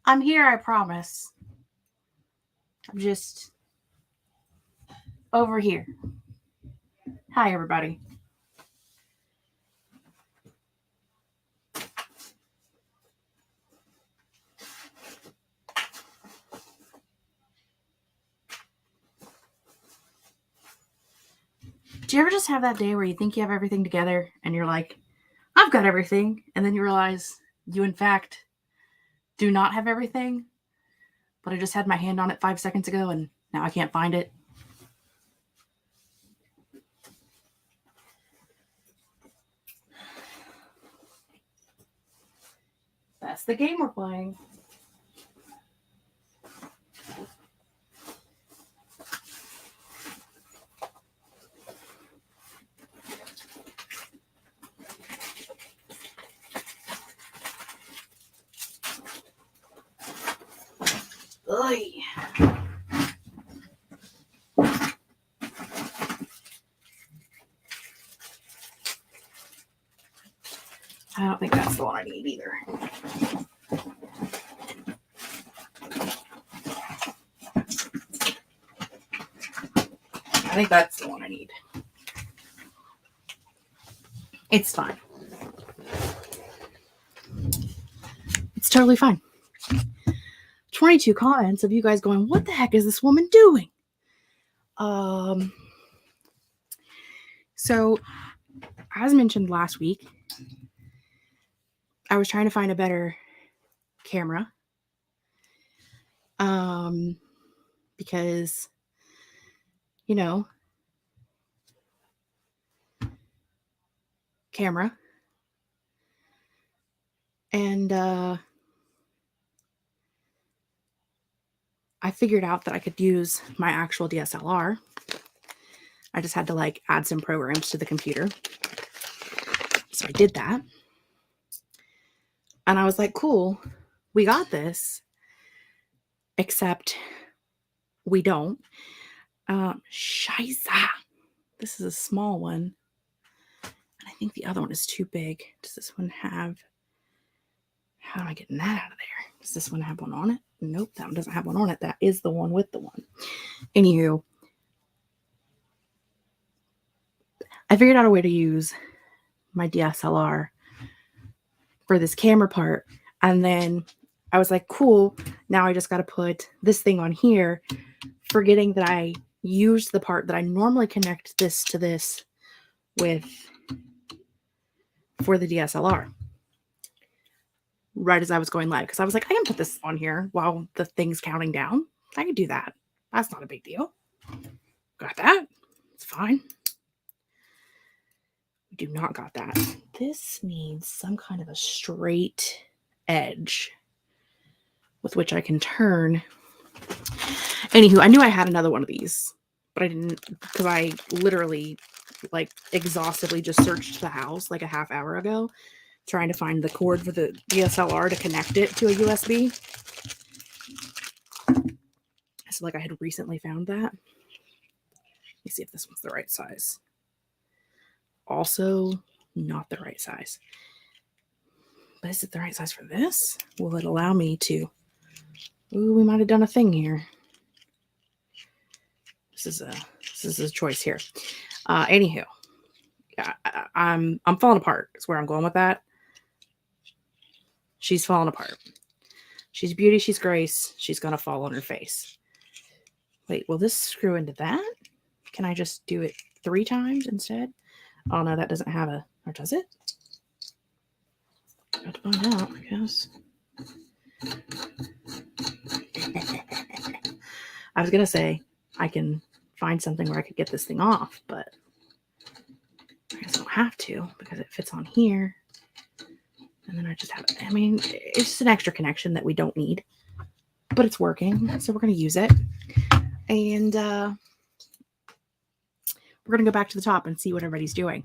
I'm here, I promise. I'm just over here. Hi, everybody. Do you ever just have that day where you think you have everything together and you're like, I've got everything, and then you realize you in fact do not have everything, but I just had my hand on it 5 seconds ago and now I can't find it? That's the game we're playing. Oy. I don't think that's the one I need either. I think that's the one I need. It's fine. It's totally fine. 22 comments of you guys going, what the heck is this woman doing? So, as mentioned last week, I was trying to find a better camera. Because, you know, camera. And I figured out that I could use my actual DSLR. I just had to like add some programs to the computer. So I did that. And I was like, cool, we got this. Except we don't. Scheiße. This is a small one. And I think the other one is too big. Does this one have... How am I getting that out of there? Does this one have one on it? Nope, that one doesn't have one on it. That is the one with the one. Anywho, I figured out a way to use my DSLR for this camera part. And then I was like, cool, now I just got to put this thing on here, forgetting that I used the part that I normally connect this to this with for the DSLR. Right as I was going live, because I was like, I can put this on here while the thing's counting down. I can do that. That's not a big deal. Got that. It's fine. We do not got that. This needs some kind of a straight edge with which I can turn. Anywho, I knew I had another one of these, but I didn't, because I literally like exhaustively just searched the house like a half hour ago trying to find the cord for the DSLR to connect it to a USB. So like I had recently found that. Let me see if this one's the right size. Also not the right size. But is it the right size for this? Will it allow me to... Ooh, we might have done a thing here. This is a choice here. Anywho, I'm falling apart. Is where I'm going with that. She's falling apart. She's beauty. She's grace. She's gonna fall on her face. Wait, will this screw into that? Can I just do it 3 times instead? Oh no, that doesn't have a, or does it? Got to find out, I guess. I was gonna say I can find something where I could get this thing off, but I guess I don't have to because it fits on here. And then I just have it. I mean, it's just an extra connection that we don't need, but it's working, so we're gonna use it. And we're gonna go back to the top and see what everybody's doing.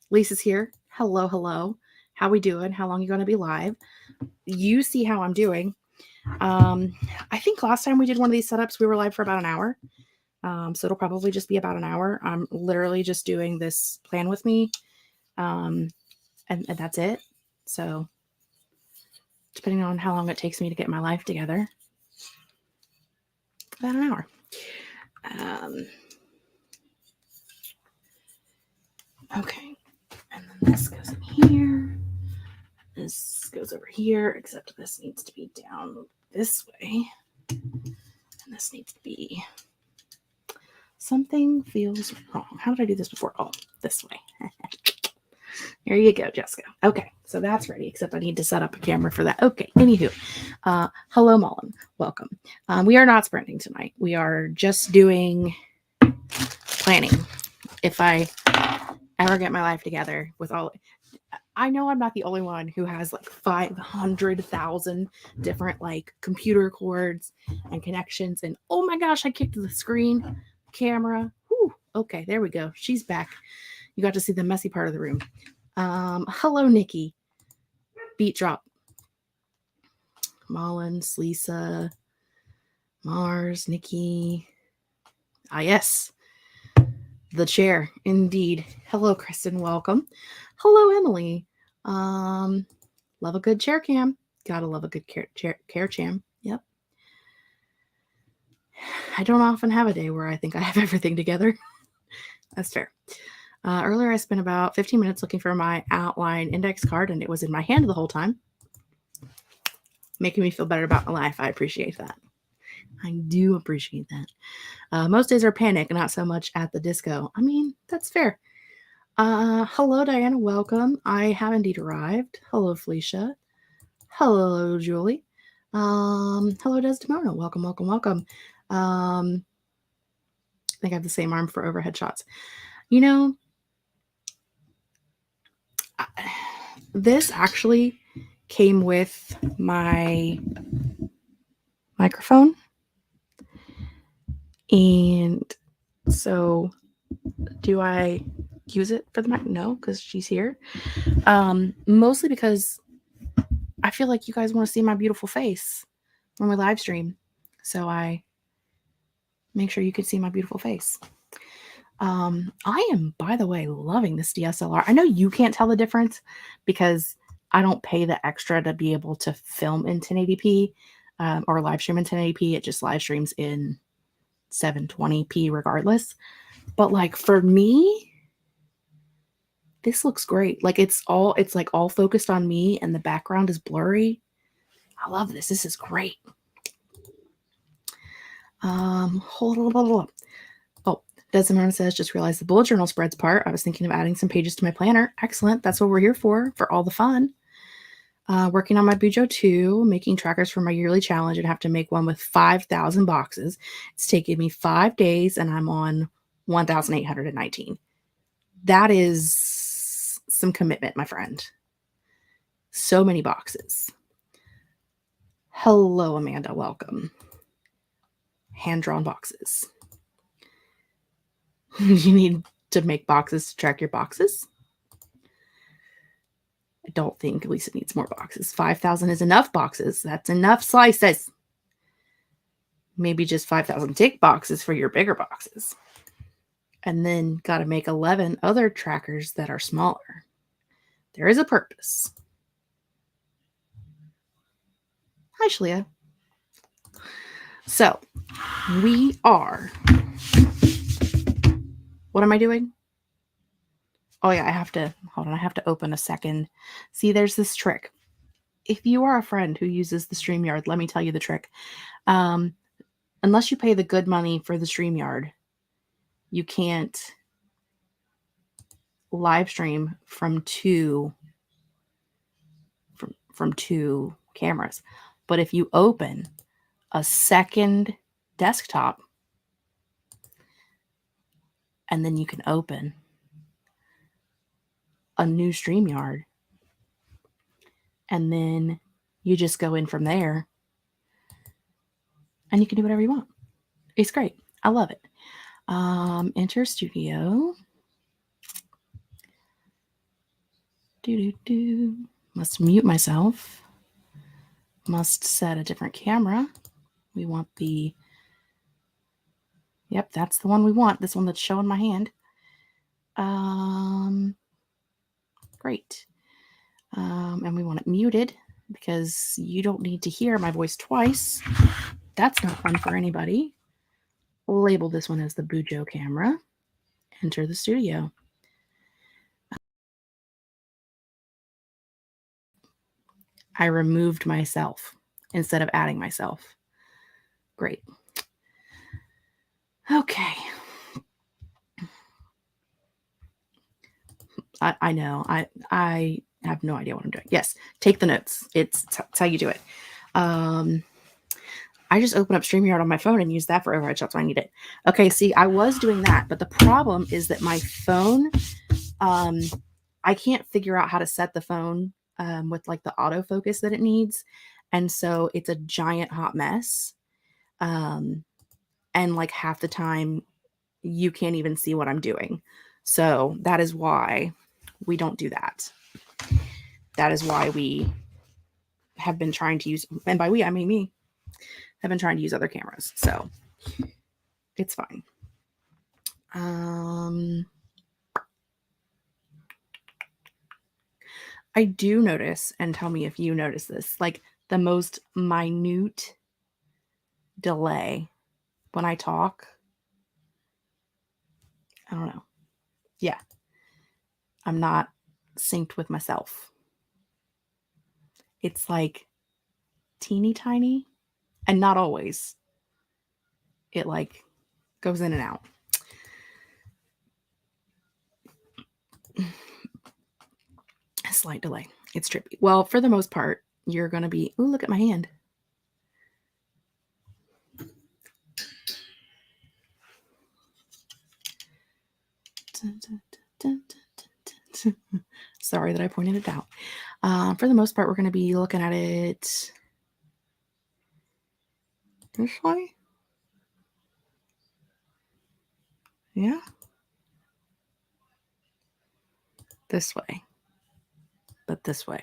Lisa's here. Hello, hello. How we doing? How long are you gonna be live? You see how I'm doing. I think last time we did one of these setups, we were live for about an hour. So it'll probably just be about an hour. I'm literally just doing this plan with me. And that's it. So depending on how long it takes me to get my life together, about an hour. Okay. And then this goes in here. This goes over here, except this needs to be down this way. And this needs to be... Something feels wrong. How did I do this before? Oh, this way. There you go, Jessica. Okay, so that's ready, except I need to set up a camera for that. Okay, anywho. Hello, Mullen. Welcome. We are not sprinting tonight. We are just doing planning. If I ever get my life together with all... I know I'm not the only one who has like 500,000 different like computer cords and connections. And oh my gosh, I kicked the screen camera. Whew. Okay, there we go. She's back. You got to see the messy part of the room. Hello, Nikki. Beat drop. Mullins, Lisa, Mars, Nikki. Ah, yes. The chair, indeed. Hello, Kristen. Welcome. Hello, Emily. Love a good chair cam. Gotta love a good care cam. Yep. I don't often have a day where I think I have everything together. That's fair. Earlier, I spent about 15 minutes looking for my outline index card, and it was in my hand the whole time. Making me feel better about my life. I appreciate that. I do appreciate that. Most days are panic, not so much at the disco. I mean, that's fair. Hello, Diana. Welcome. I have indeed arrived. Hello, Felicia. Hello, Julie. Hello, Desdemona. Welcome, welcome, welcome. I think I have the same arm for overhead shots. You know, this actually came with my microphone. And so do I use it for the mic? No, because she's here. Mostly because I feel like you guys want to see my beautiful face when we live stream. So I make sure you can see my beautiful face. I am, by the way, loving this DSLR. I know you can't tell the difference because I don't pay the extra to be able to film in 1080p or live stream in 1080p. It just live streams in 720p regardless. But like for me, this looks great. Like it's like all focused on me and the background is blurry. I love this. This is great. Hold on. Oh, Desmond says, just realized the bullet journal spreads part. I was thinking of adding some pages to my planner. Excellent. That's what we're here for all the fun. Working on my Bujo 2, making trackers for my yearly challenge and have to make one with 5,000 boxes. It's taken me 5 days and I'm on 1,819. That is some commitment, my friend. So many boxes. Hello, Amanda. Welcome. Hand-drawn boxes. You need to make boxes to track your boxes? I don't think Lisa needs more boxes. 5,000 is enough boxes. That's enough slices. Maybe just 5,000 tick boxes for your bigger boxes. And then got to make 11 other trackers that are smaller. There is a purpose. Hi, Shlia. So, we are... What am I doing? Oh, yeah, I have to... Hold on, I have to open a second. See, there's this trick. If you are a friend who uses the StreamYard, let me tell you the trick. unless you pay the good money for the StreamYard, you can't live stream from two cameras. But if you open a second desktop, and then you can open a new StreamYard, and then you just go in from there, and you can do whatever you want. It's great. I love it. Enter studio. Must mute myself. Must set a different camera. We want the, yep, that's the one we want. This one that's showing my hand. Great. And we want it muted because you don't need to hear my voice twice. That's not fun for anybody. Label this one as the Bujo camera. Enter the studio. I removed myself instead of adding myself. Great. Okay. I know. I have no idea what I'm doing. Yes, take the notes. It's how you do it. I just open up StreamYard on my phone and use that for overhead shots when I need it. Okay, see, I was doing that, but the problem is that my phone, I can't figure out how to set the phone with like the autofocus that it needs. And so it's a giant hot mess. And like half the time you can't even see what I'm doing. So that is why we don't do that. That is why we have been trying to use, and by we, I mean me, have been trying to use other cameras. So it's fine. I do notice, and tell me if you notice this, like the most minute delay when I talk. I don't know. Yeah. I'm not synced with myself. It's like teeny tiny, and not always. It like goes in and out. A slight delay. It's trippy. Well, for the most part, you're going to be, ooh, look at my hand. Sorry that I pointed it out. For the most part, we're going to be looking at it this way. Yeah. This way. But this way.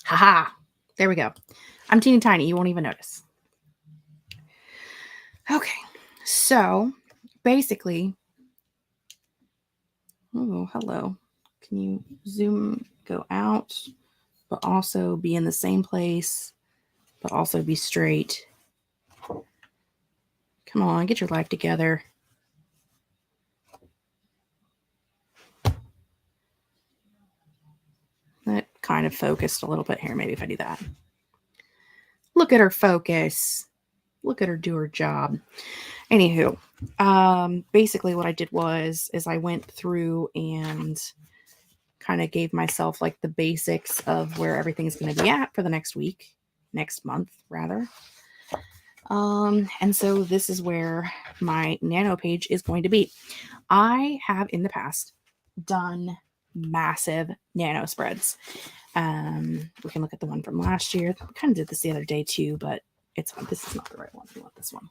Haha. There we go. I'm teeny tiny. You won't even notice. Okay. So basically, oh, hello. Can you zoom, go out, but also be in the same place, but also be straight? Come on, get your life together. That kind of focused a little bit here. Maybe if I do that. Look at her focus. Look at her do her job. Anywho, basically what I did was I went through and kind of gave myself like the basics of where everything's going to be at for the next week, next month rather. And so this is where my Nano page is going to be. I have in the past done massive Nano spreads. We can look at the one from last year. I kind of did this the other day too, but this is not the right one. We want this one.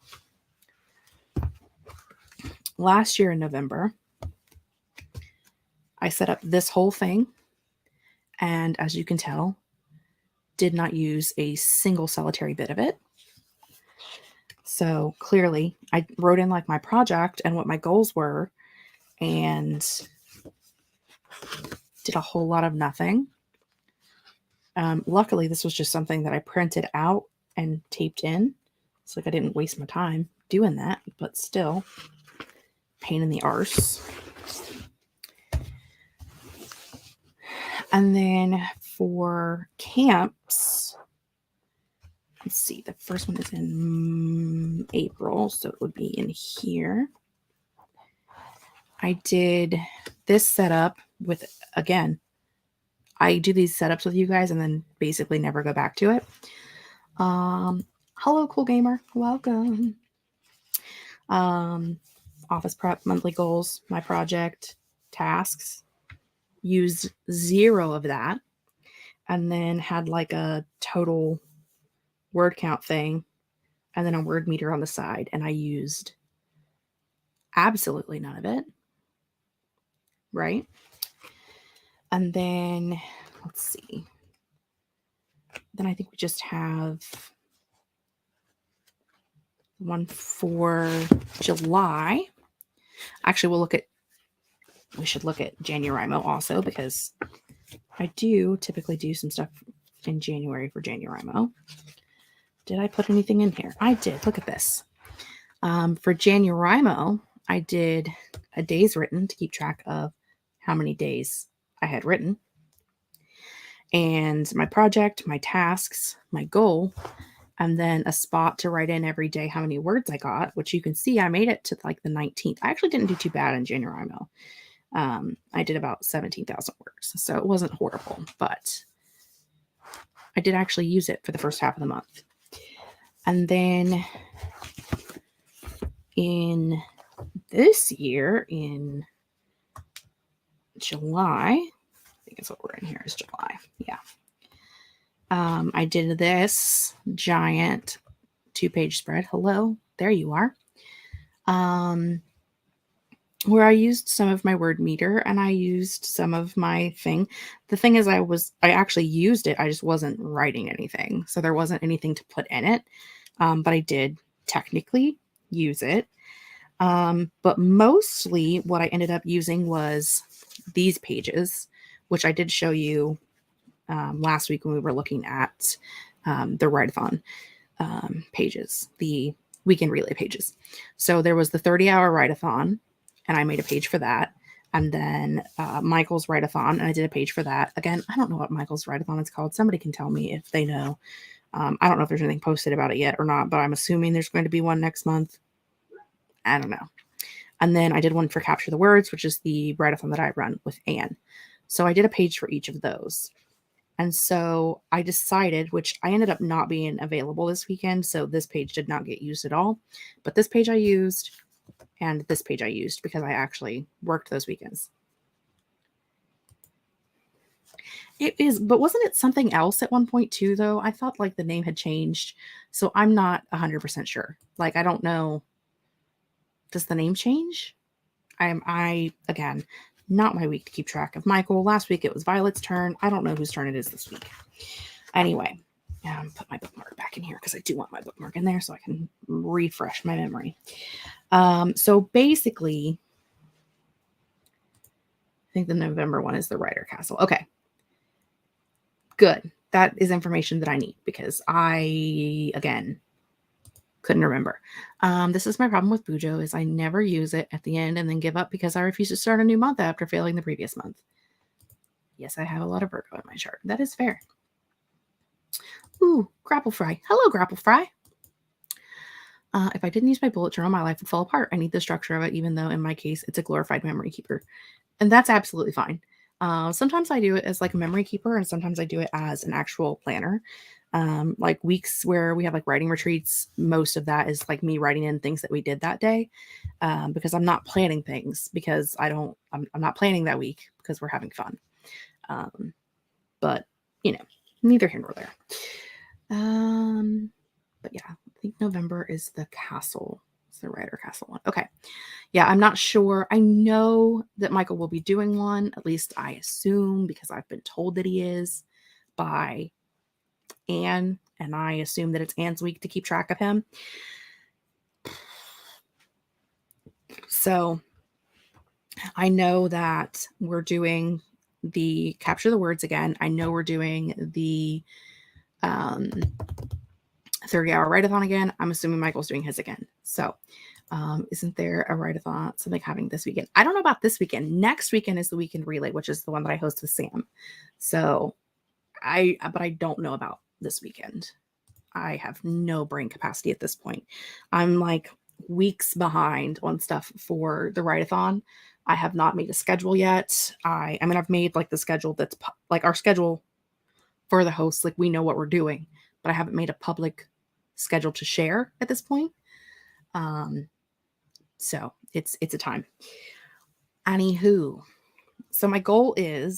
Last year in November, I set up this whole thing, and as you can tell, did not use a single solitary bit of it. So clearly I wrote in like my project and what my goals were and did a whole lot of nothing. Luckily, this was just something that I printed out and taped in. It's like I didn't waste my time doing that, but still pain in the arse. And then for camps, let's see, the first one is in April, so it would be in here. I did this setup with, again, I do these setups with you guys and then basically never go back to it. Hello, cool gamer. Welcome. Office prep, monthly goals, my project, tasks. Used 0 of that. And then had like a total word count thing. And then a word meter on the side. And I used absolutely none of it. Right? And then, let's see. Then I think we just have one for July. Actually, we should look at NaNoWriMo also, because I do typically do some stuff in January for NaNoWriMo. Did I put anything in here? I did. Look at this. For NaNoWriMo, I did a days written to keep track of how many days I had written. And my project, my tasks, my goal, and then a spot to write in every day how many words I got, which you can see I made it to like the 19th. I actually didn't do too bad in NaNoWriMo. I did about 17,000 words, so it wasn't horrible, but I did actually use it for the first half of the month. And then in this year, in July, I think it's what we're in here is July. Yeah. I did this giant 2-page spread. Hello, there you are. Where I used some of my word meter and I used some of my thing. The thing is, I actually used it. I just wasn't writing anything. So there wasn't anything to put in it. But I did technically use it. But mostly what I ended up using was these pages, which I did show you last week when we were looking at the Readathon pages, the weekend relay pages. So there was the 30-hour Readathon, and I made a page for that. And then Michael's Readathon, and I did a page for that. Again, I don't know what Michael's Readathon is called. Somebody can tell me if they know. I don't know if there's anything posted about it yet or not, but I'm assuming there's going to be one next month. I don't know. And then I did one for Capture the Words, which is the Readathon that I run with Anne. So I did a page for each of those. And so I decided, which I ended up not being available this weekend, so this page did not get used at all. But this page I used, and this page I used because I actually worked those weekends. It is, but wasn't it something else at one point too, though? I thought like the name had changed, so I'm not 100% sure. Like, I don't know. Does the name change? Again, not my week to keep track of Michael. Last week it was Violet's turn. I don't know whose turn it is this week. Anyway, put my bookmark back in here because I do want my bookmark in there so I can refresh my memory. So basically, I think the November one is the Writer Castle. Okay. Good. That is information that I need because I, again, couldn't remember. This is my problem with Bujo is I never use it at the end and then give up because I refuse to start a new month after failing the previous month. Yes, I have a lot of Virgo in my chart. That is fair. Ooh, Grapple Fry. Hello, Grapple Fry. If I didn't use my bullet journal, my life would fall apart. I need the structure of it, even though in my case, it's a glorified memory keeper. And that's absolutely fine. Sometimes I do it as like a memory keeper and sometimes I do it as an actual planner. Like weeks where we have like writing retreats, most of that is like me writing in things that we did that day. Because I'm not planning things because I'm not planning that week because we're having fun. But you know, neither here nor there. But yeah, I think November is the castle. It's the Writer Castle one. Okay. Yeah, I'm not sure. I know that Michael will be doing one, at least I assume, because I've been told that he is by Anne, and I assume that it's Anne's week to keep track of him. So I know that we're doing the Capture the Words again. I know we're doing the 30-hour Write-a-thon again. I'm assuming Michael's doing his again. So isn't there a Write-a-thon, something happening this weekend? I don't know about this weekend. Next weekend is the Weekend Relay, which is the one that I host with Sam. So but I don't know about this weekend. I have no brain capacity at this point. I'm like weeks behind on stuff for the write-a-thon. I have not made a schedule yet. I mean, I've made like the schedule that's like our schedule for the hosts. Like we know what we're doing, but I haven't made a public schedule to share at this point. So it's a time. Anywho, so my planning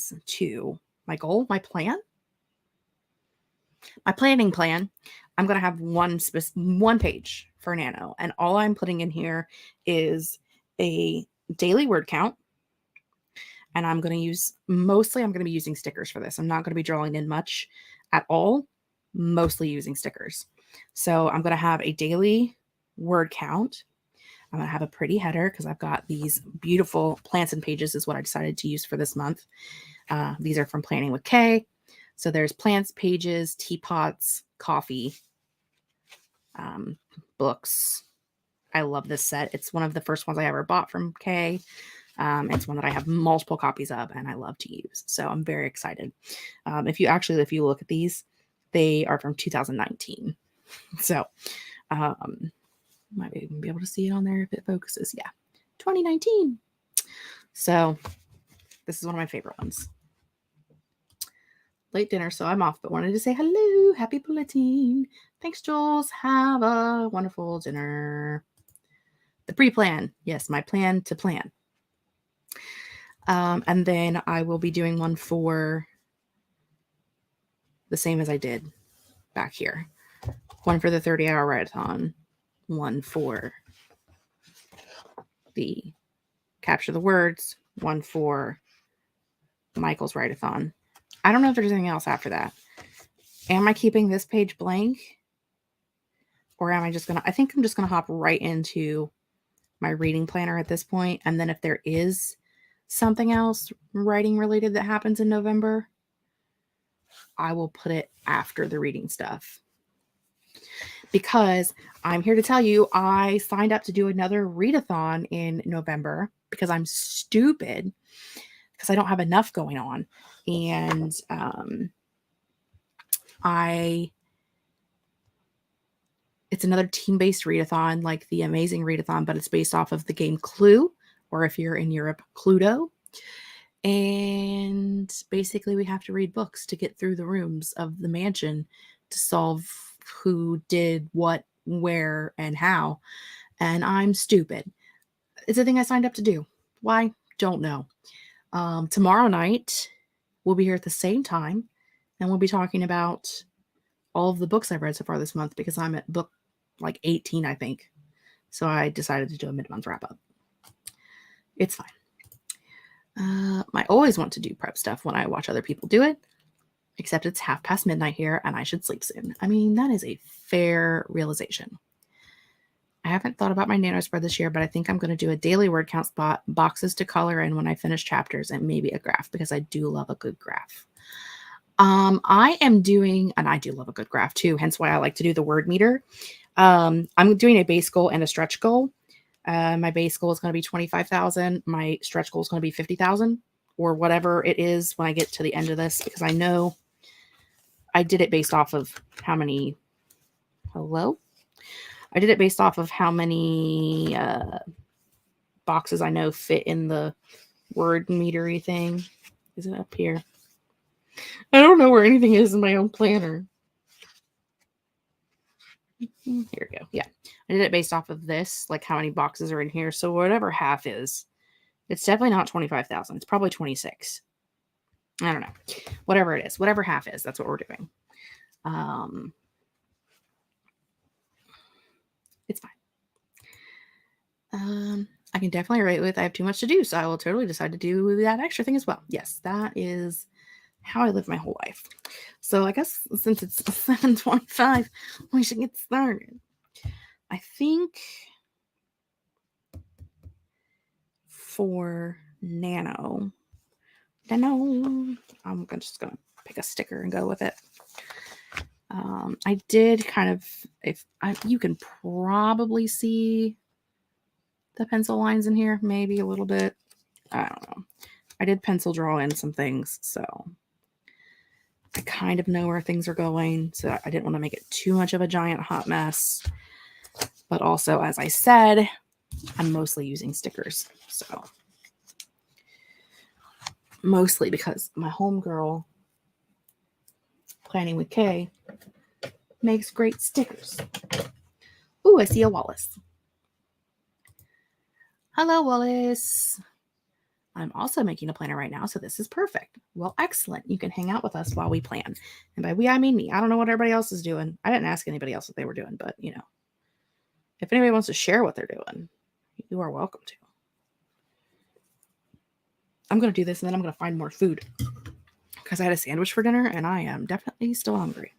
plan, I'm going to have one page for Nano, and all I'm putting in here is a daily word count. And I'm going to be using stickers for this. I'm not going to be drawing in much at all, mostly using stickers. So I'm going to have a daily word count. I'm going to have a pretty header because I've got these beautiful plants and pages is what I decided to use for this month. These are from Planning with Kay. So there's plants, pages, teapots, coffee, books. I love this set. It's one of the first ones I ever bought from Kay. It's one that I have multiple copies of and I love to use. So I'm very excited. If you look at these, they are from 2019. So, might even be able to see it on there if it focuses. Yeah. 2019. So this is one of my favorite ones. Late dinner, so I'm off, but wanted to say hello. Happy bulletin. Thanks, Jules. Have a wonderful dinner. The pre-plan. Yes, my plan to plan. And then I will be doing one for the same as I did back here. One for the 30-hour write-a-thon. One for the capture the words. One for Michael's write-a-thon. I don't know if there's anything else after that. Am I keeping this page blank? Or am I just going to... I think I'm just going to hop right into my reading planner at this point. And then if there is something else writing related that happens in November, I will put it after the reading stuff. Because I'm here to tell you, I signed up to do another readathon in November because I'm stupid. Because I don't have enough going on. And it's another team-based readathon like the Amazing Readathon, but it's based off of the game Clue, or if you're in Europe, Cluedo. And basically we have to read books to get through the rooms of the mansion to solve who did what, where, and how. And I'm stupid. It's a thing I signed up to do. Why? Don't know. Tomorrow night, we'll be here at the same time, and we'll be talking about all of the books I've read so far this month because I'm at book like 18, I think. So I decided to do a mid-month wrap-up. It's fine. I always want to do prep stuff when I watch other people do it, except it's midnight here, and I should sleep soon. I mean, that is a fair realization. I haven't thought about my nano spread this year, but I think I'm going to do a daily word count spot, boxes to color in when I finish chapters, and maybe a graph because I do love a good graph. I am doing, and I do love a good graph too, hence why I like to do the word meter. I'm doing a base goal and a stretch goal. My base goal is going to be 25,000. My stretch goal is going to be 50,000 or whatever it is when I get to the end of this, because I know I did it based off of how many, I did it based off of how many boxes I know fit in the word metery thing. Is it up here? I don't know where anything is in my own planner. Here we go. Yeah. I did it based off of this, like how many boxes are in here. So whatever half is, it's definitely not 25,000. It's probably 26. I don't know. Whatever it is, whatever half is, that's what we're doing. It's fine. I can definitely write with I have too much to do, so I will totally decide to do that extra thing as well. Yes, that is how I live my whole life. So I guess since it's 7:25, we should get started. I think for Nano, I'm just going to pick a sticker and go with it. I did kind of, you can probably see the pencil lines in here, maybe a little bit. I don't know. I did pencil draw in some things, so I kind of know where things are going, so I didn't want to make it too much of a giant hot mess. But also, as I said, I'm mostly using stickers. So mostly because my homegirl, Planning with Kay, makes great stickers. Ooh, I see a Wallace. Hello, Wallace. I'm also making a planner right now, so this is perfect. Well, excellent. You can hang out with us while we plan. And by we, I mean me. I don't know what everybody else is doing. I didn't ask anybody else what they were doing, but, you know, if anybody wants to share what they're doing, you are welcome to. I'm going to do this, and then I'm going to find more food because I had a sandwich for dinner, and I am definitely still hungry.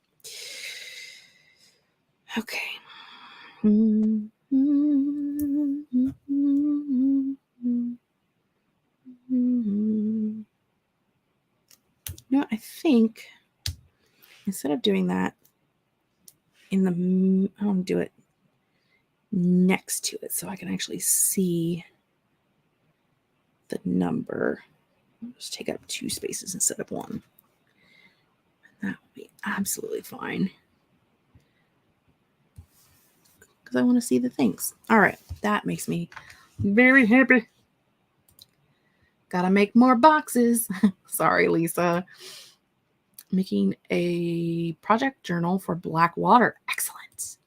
Okay. You know what? I think instead of doing that in the, I want to do it next to it so I can actually see the number. I'll just take up 2 spaces instead of 1. That would be absolutely fine. Because I want to see the things. All right. That makes me very happy. Gotta make more boxes. Sorry, Lisa. Making a project journal for Blackwater. Excellent.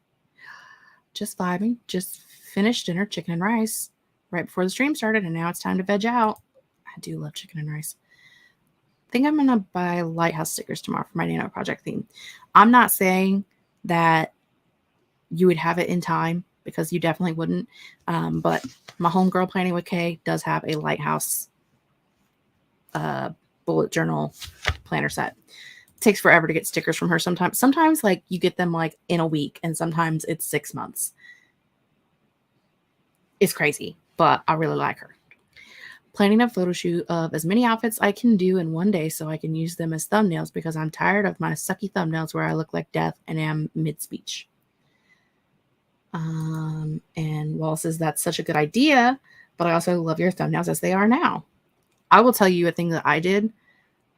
Just vibing. Just finished dinner, chicken and rice, right before the stream started, and now it's time to veg out. I do love chicken and rice. I think I'm going to buy lighthouse stickers tomorrow for my Nano project theme. I'm not saying that you would have it in time, because you definitely wouldn't. But my homegirl Planning with Kay does have a lighthouse bullet journal planner set. It takes forever to get stickers from her sometimes. Sometimes like you get them like in a week, and sometimes it's 6 months. It's crazy, but I really like her. Planning a photo shoot of as many outfits I can do in one day so I can use them as thumbnails, because I'm tired of my sucky thumbnails where I look like death and am mid-speech. And Wall says that's such a good idea, but I also love your thumbnails as they are now. I will tell you a thing that I did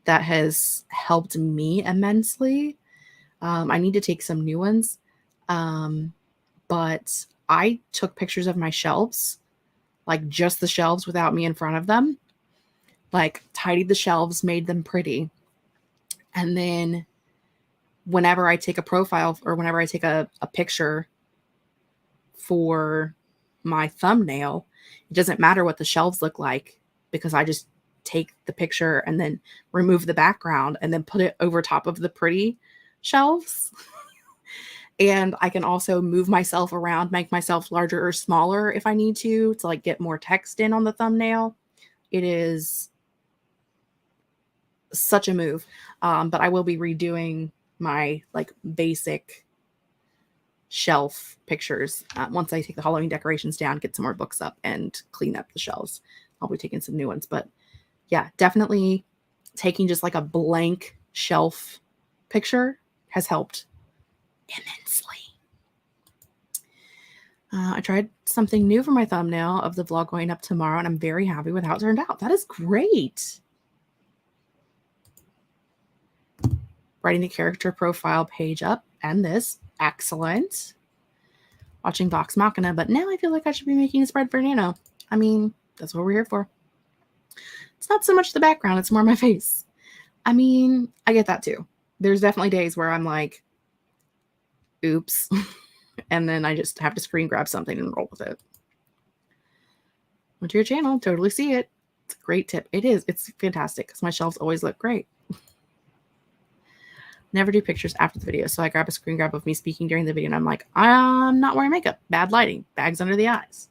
that has helped me immensely. I need to take some new ones. But I took pictures of my shelves, like just the shelves without me in front of them, like tidied the shelves, made them pretty. And then whenever I take a profile or whenever I take a picture for my thumbnail, it doesn't matter what the shelves look like, because I just take the picture and then remove the background and then put it over top of the pretty shelves. And I can also move myself around, make myself larger or smaller if I need to like get more text in on the thumbnail. It is such a move. But I will be redoing my like basic shelf pictures once I take the Halloween decorations down, get some more books up, and clean up the shelves. I'll be taking some new ones. But yeah, definitely taking just like a blank shelf picture has helped immensely. I tried something new for my thumbnail of the vlog going up tomorrow, and I'm very happy with how it turned out. That is great. Writing the character profile page up and this. Excellent. Watching Vox Machina, but now I feel like I should be making a spread for Nano. I mean, that's what we're here for. It's not so much the background, it's more my face. I mean, I get that too. There's definitely days where I'm like, oops. And then I just have to screen grab something and roll with it. Went to your channel, totally see it. It's a great tip. It is. It's fantastic because my shelves always look great. Never do pictures after the video. So I grab a screen grab of me speaking during the video and I'm like, I'm not wearing makeup. Bad lighting. Bags under the eyes.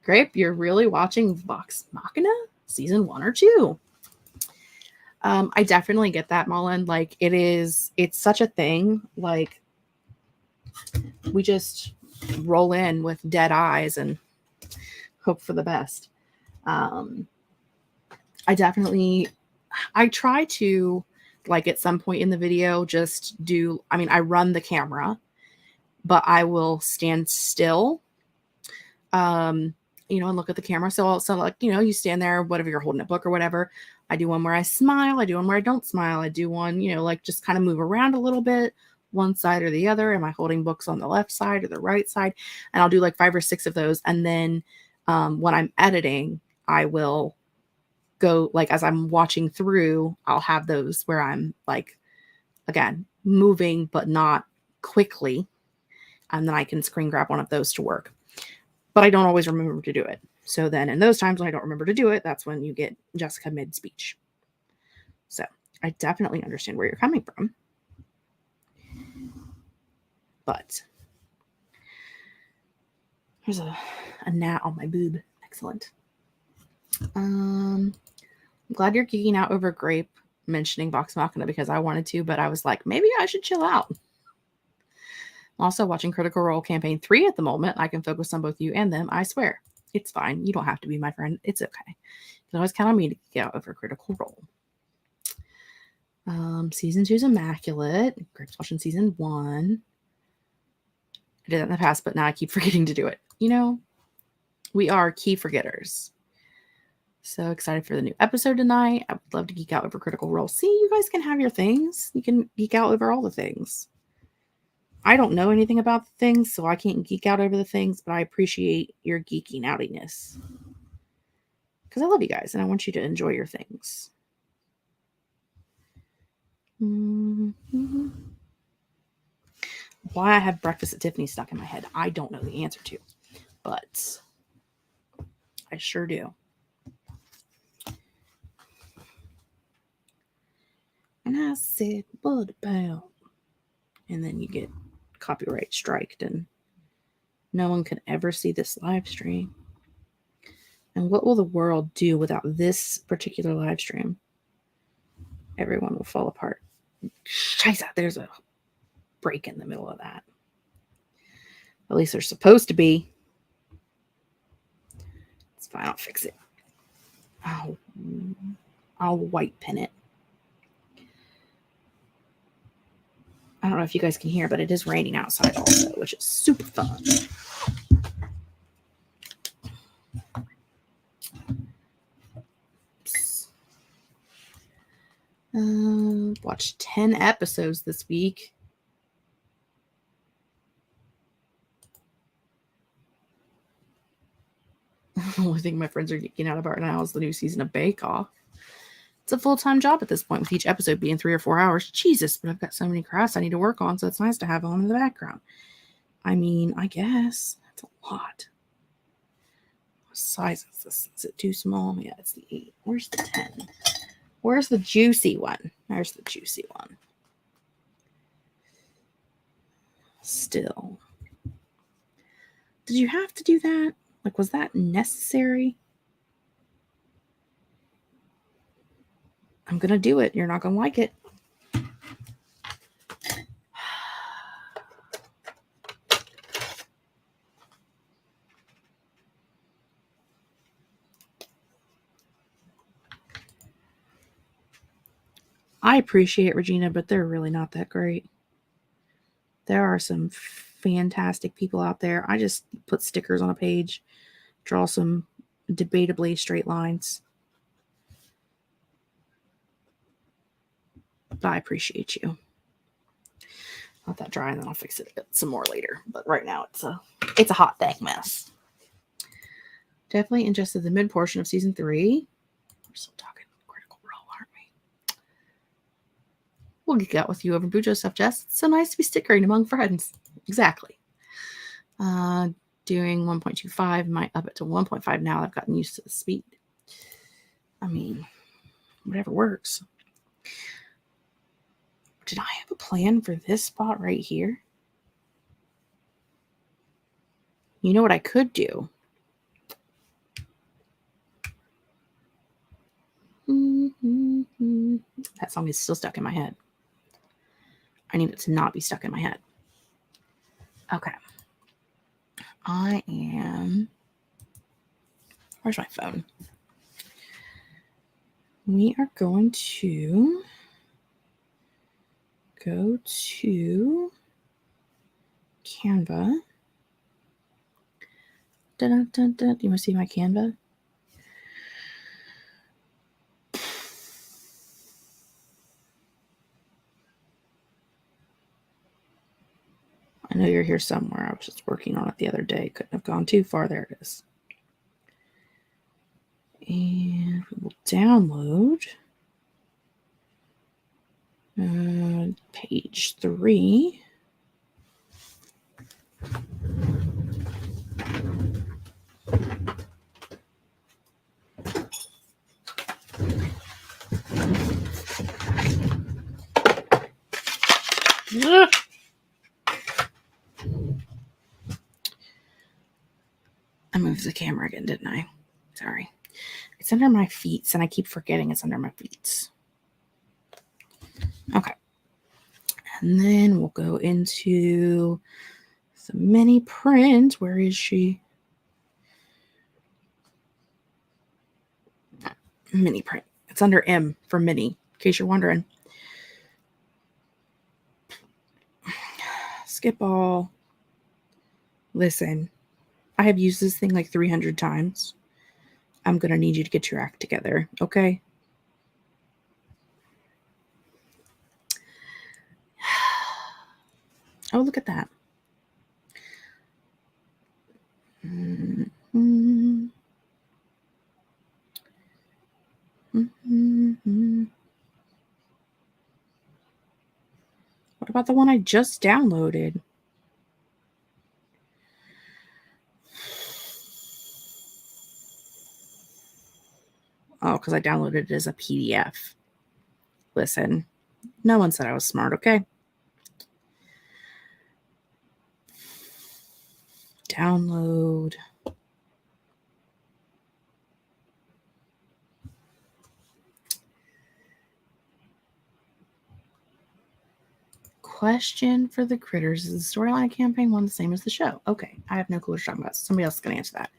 Grape, you're really watching Vox Machina season 1 or 2. I definitely get that, Mullen. Like it's such a thing. Like we just roll in with dead eyes and hope for the best. I try to, like, at some point in the video, just do, I mean, I run the camera, but I will stand still. and look at the camera. So like, you stand there, whatever you're holding a book or whatever. I do one where I smile. I do one where I don't smile. I do one, like just kind of move around a little bit, one side or the other. Am I holding books on the left side or the right side? And I'll do like 5 or 6 of those. And then when I'm editing, I will go, like, as I'm watching through, I'll have those where I'm like, again, moving, but not quickly. And then I can screen grab one of those to work. But I don't always remember to do it. So then in those times when I don't remember to do it, that's when you get Jessica mid-speech. So I definitely understand where you're coming from. But there's a gnat on my boob. Excellent. I'm glad you're geeking out over Grape mentioning Vox Machina because I wanted to, but I was like, maybe I should chill out. I'm also watching Critical Role Campaign 3 at the moment. I can focus on both you and them. I swear. It's fine. You don't have to be my friend. It's okay. You can always count on me to get out over Critical Role. Season 2 is immaculate. Grape's watching season 1. I did that in the past, but now I keep forgetting to do it. We are key forgetters. So excited for the new episode tonight. I would love to geek out over Critical Role. See, you guys can have your things. You can geek out over all the things. I don't know anything about the things, so I can't geek out over the things, but I appreciate your geeking outiness. Because I love you guys, and I want you to enjoy your things. Mm-hmm. Why I have Breakfast at Tiffany's stuck in my head, I don't know the answer to. But I sure do. And I said, what about? And then you get copyright striked and no one can ever see this live stream. And what will the world do without this particular live stream? Everyone will fall apart. Scheiße, there's a break in the middle of that. At least there's supposed to be. It's fine, I'll fix it. I'll white pen it. I don't know if you guys can hear, but it is raining outside also, which is super fun. Watched 10 episodes this week. The only thing my friends are geeking out about now is the new season of Bake Off. It's a full-time job at this point, with each episode being 3 or 4 hours. Jesus, but I've got so many crafts I need to work on, so it's nice to have on in the background. I mean, I guess that's a lot. What size is this? Is it too small? Yeah, it's the 8. Where's the 10? Where's the juicy one? There's the juicy one. Still. Did you have to do that? Like, was that necessary? I'm going to do it. You're not going to like it. I appreciate it, Regina, but they're really not that great. There are some fantastic people out there. I just put stickers on a page, draw some debatably straight lines. But I appreciate you. Let that dry and then I'll fix it some more later. But right now it's a hot dang mess. Definitely ingested the mid portion of season 3. We're still talking Critical Role, aren't we? We'll geek out with you over Bujo stuff, Jess. It's so nice to be stickering among friends. Exactly. Doing 1.25, might up it to 1.5 now. I've gotten used to the speed. I mean, whatever works. Did I have a plan for this spot right here? You know what I could do? That song is still stuck in my head. I need it to not be stuck in my head. Okay. Where's my phone? We are going to go to Canva, Dun, dun, dun. You want to see my Canva? I know you're here somewhere. I was just working on it the other day. Couldn't have gone too far. There it is. And we will download page 3. Ugh. I moved the camera again, didn't I? Sorry. It's under my feet, and I keep forgetting it's under my feet. Okay. And then we'll go into the mini print. Where is she? Mini print. It's under M for mini, in case you're wondering. Skip all. Listen, I have used this thing like 300 times. I'm going to need you to get your act together, okay? Oh, look at that. Mm-hmm. Mm-hmm. What about the one I just downloaded? Oh, because I downloaded it as a PDF. Listen, no one said I was smart, okay? Download. Question for the critters. Is the storyline campaign one the same as the show? Okay, I have no clue what you're talking about. Somebody else is going to answer that.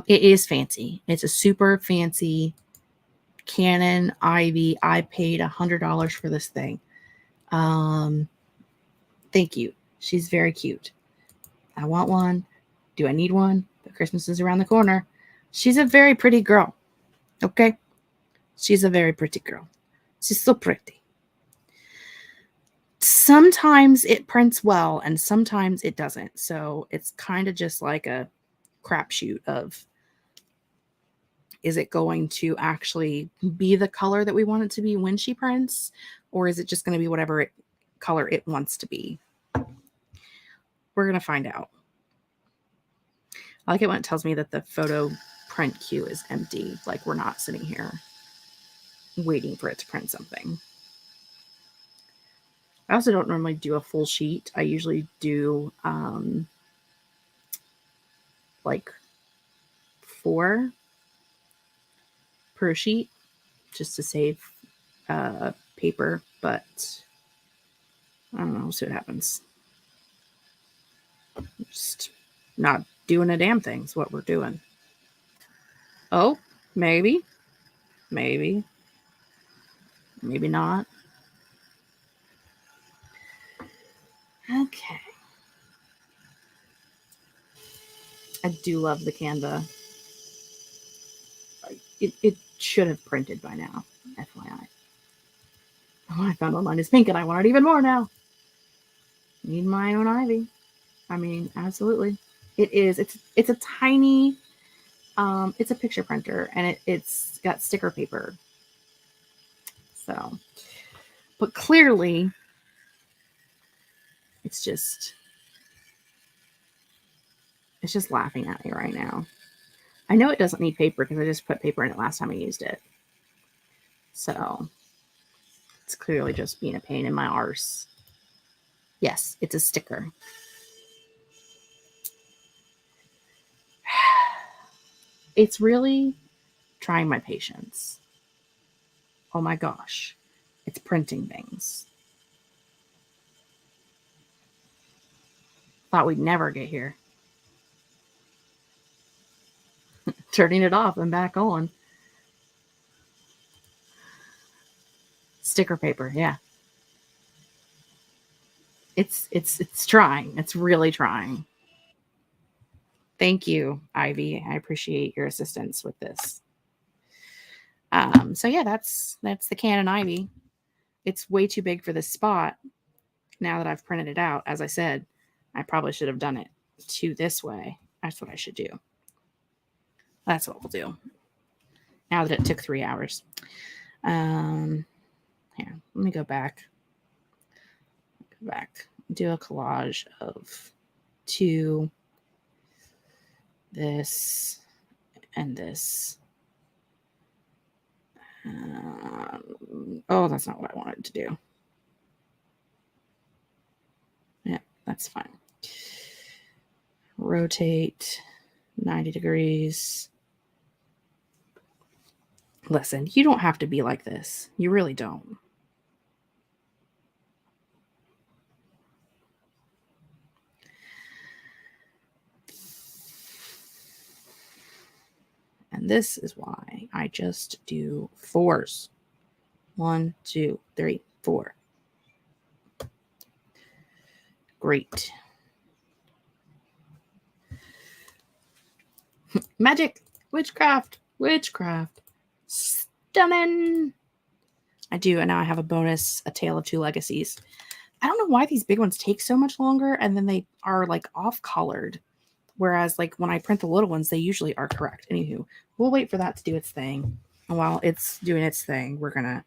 It is fancy. It's a super fancy Canon Ivy. I paid $100 for this thing. Thank you. She's very cute. I want one. Do I need one? But Christmas is around the corner. She's a very pretty girl. Okay? She's a very pretty girl. She's so pretty. Sometimes it prints well and sometimes it doesn't. So it's kind of just like a crapshoot of, is it going to actually be the color that we want it to be when she prints? Or is it just going to be whatever color it wants to be? We're going to find out. I like it when it tells me that the photo print queue is empty. Like we're not sitting here waiting for it to print something. I also don't normally do a full sheet. I usually do like 4 per sheet just to save paper, but I don't know. We'll see what happens. Just not doing a damn thing is what we're doing. Oh, maybe. Maybe. Maybe not. Okay. I do love the Canva. It should have printed by now, FYI. Oh, I found online is pink and I want it even more now. Need my own Ivy. I mean, absolutely. It is. It's a tiny, it's a picture printer and it's got sticker paper. So, but clearly it's just laughing at me right now. I know it doesn't need paper because I just put paper in it last time I used it. So it's clearly just being a pain in my arse. Yes, it's a sticker. It's really trying my patience. Oh my gosh. It's printing things. Thought we'd never get here. Turning it off and back on. Sticker paper, yeah. It's trying. It's really trying. Thank you, Ivy. I appreciate your assistance with this. So yeah, that's the Canon Ivy. It's way too big for this spot. Now that I've printed it out, as I said, I probably should have done it to this way. That's what I should do. That's what we'll do. Now that it took 3 hours. Here, let me go back. Do a collage of 2, this, and this. Oh, that's not what I wanted to do. Yeah, that's fine. Rotate 90 degrees. Listen, you don't have to be like this. You really don't. And this is why I just do 4s. 1, 2, 3, 4. Great. Magic, witchcraft. Stunning. I do, and now I have a bonus, A Tale of Two Legacies. I don't know why these big ones take so much longer, and then they are like off-colored. Whereas like when I print the little ones, they usually are correct. Anywho, we'll wait for that to do its thing. And while it's doing its thing, we're going to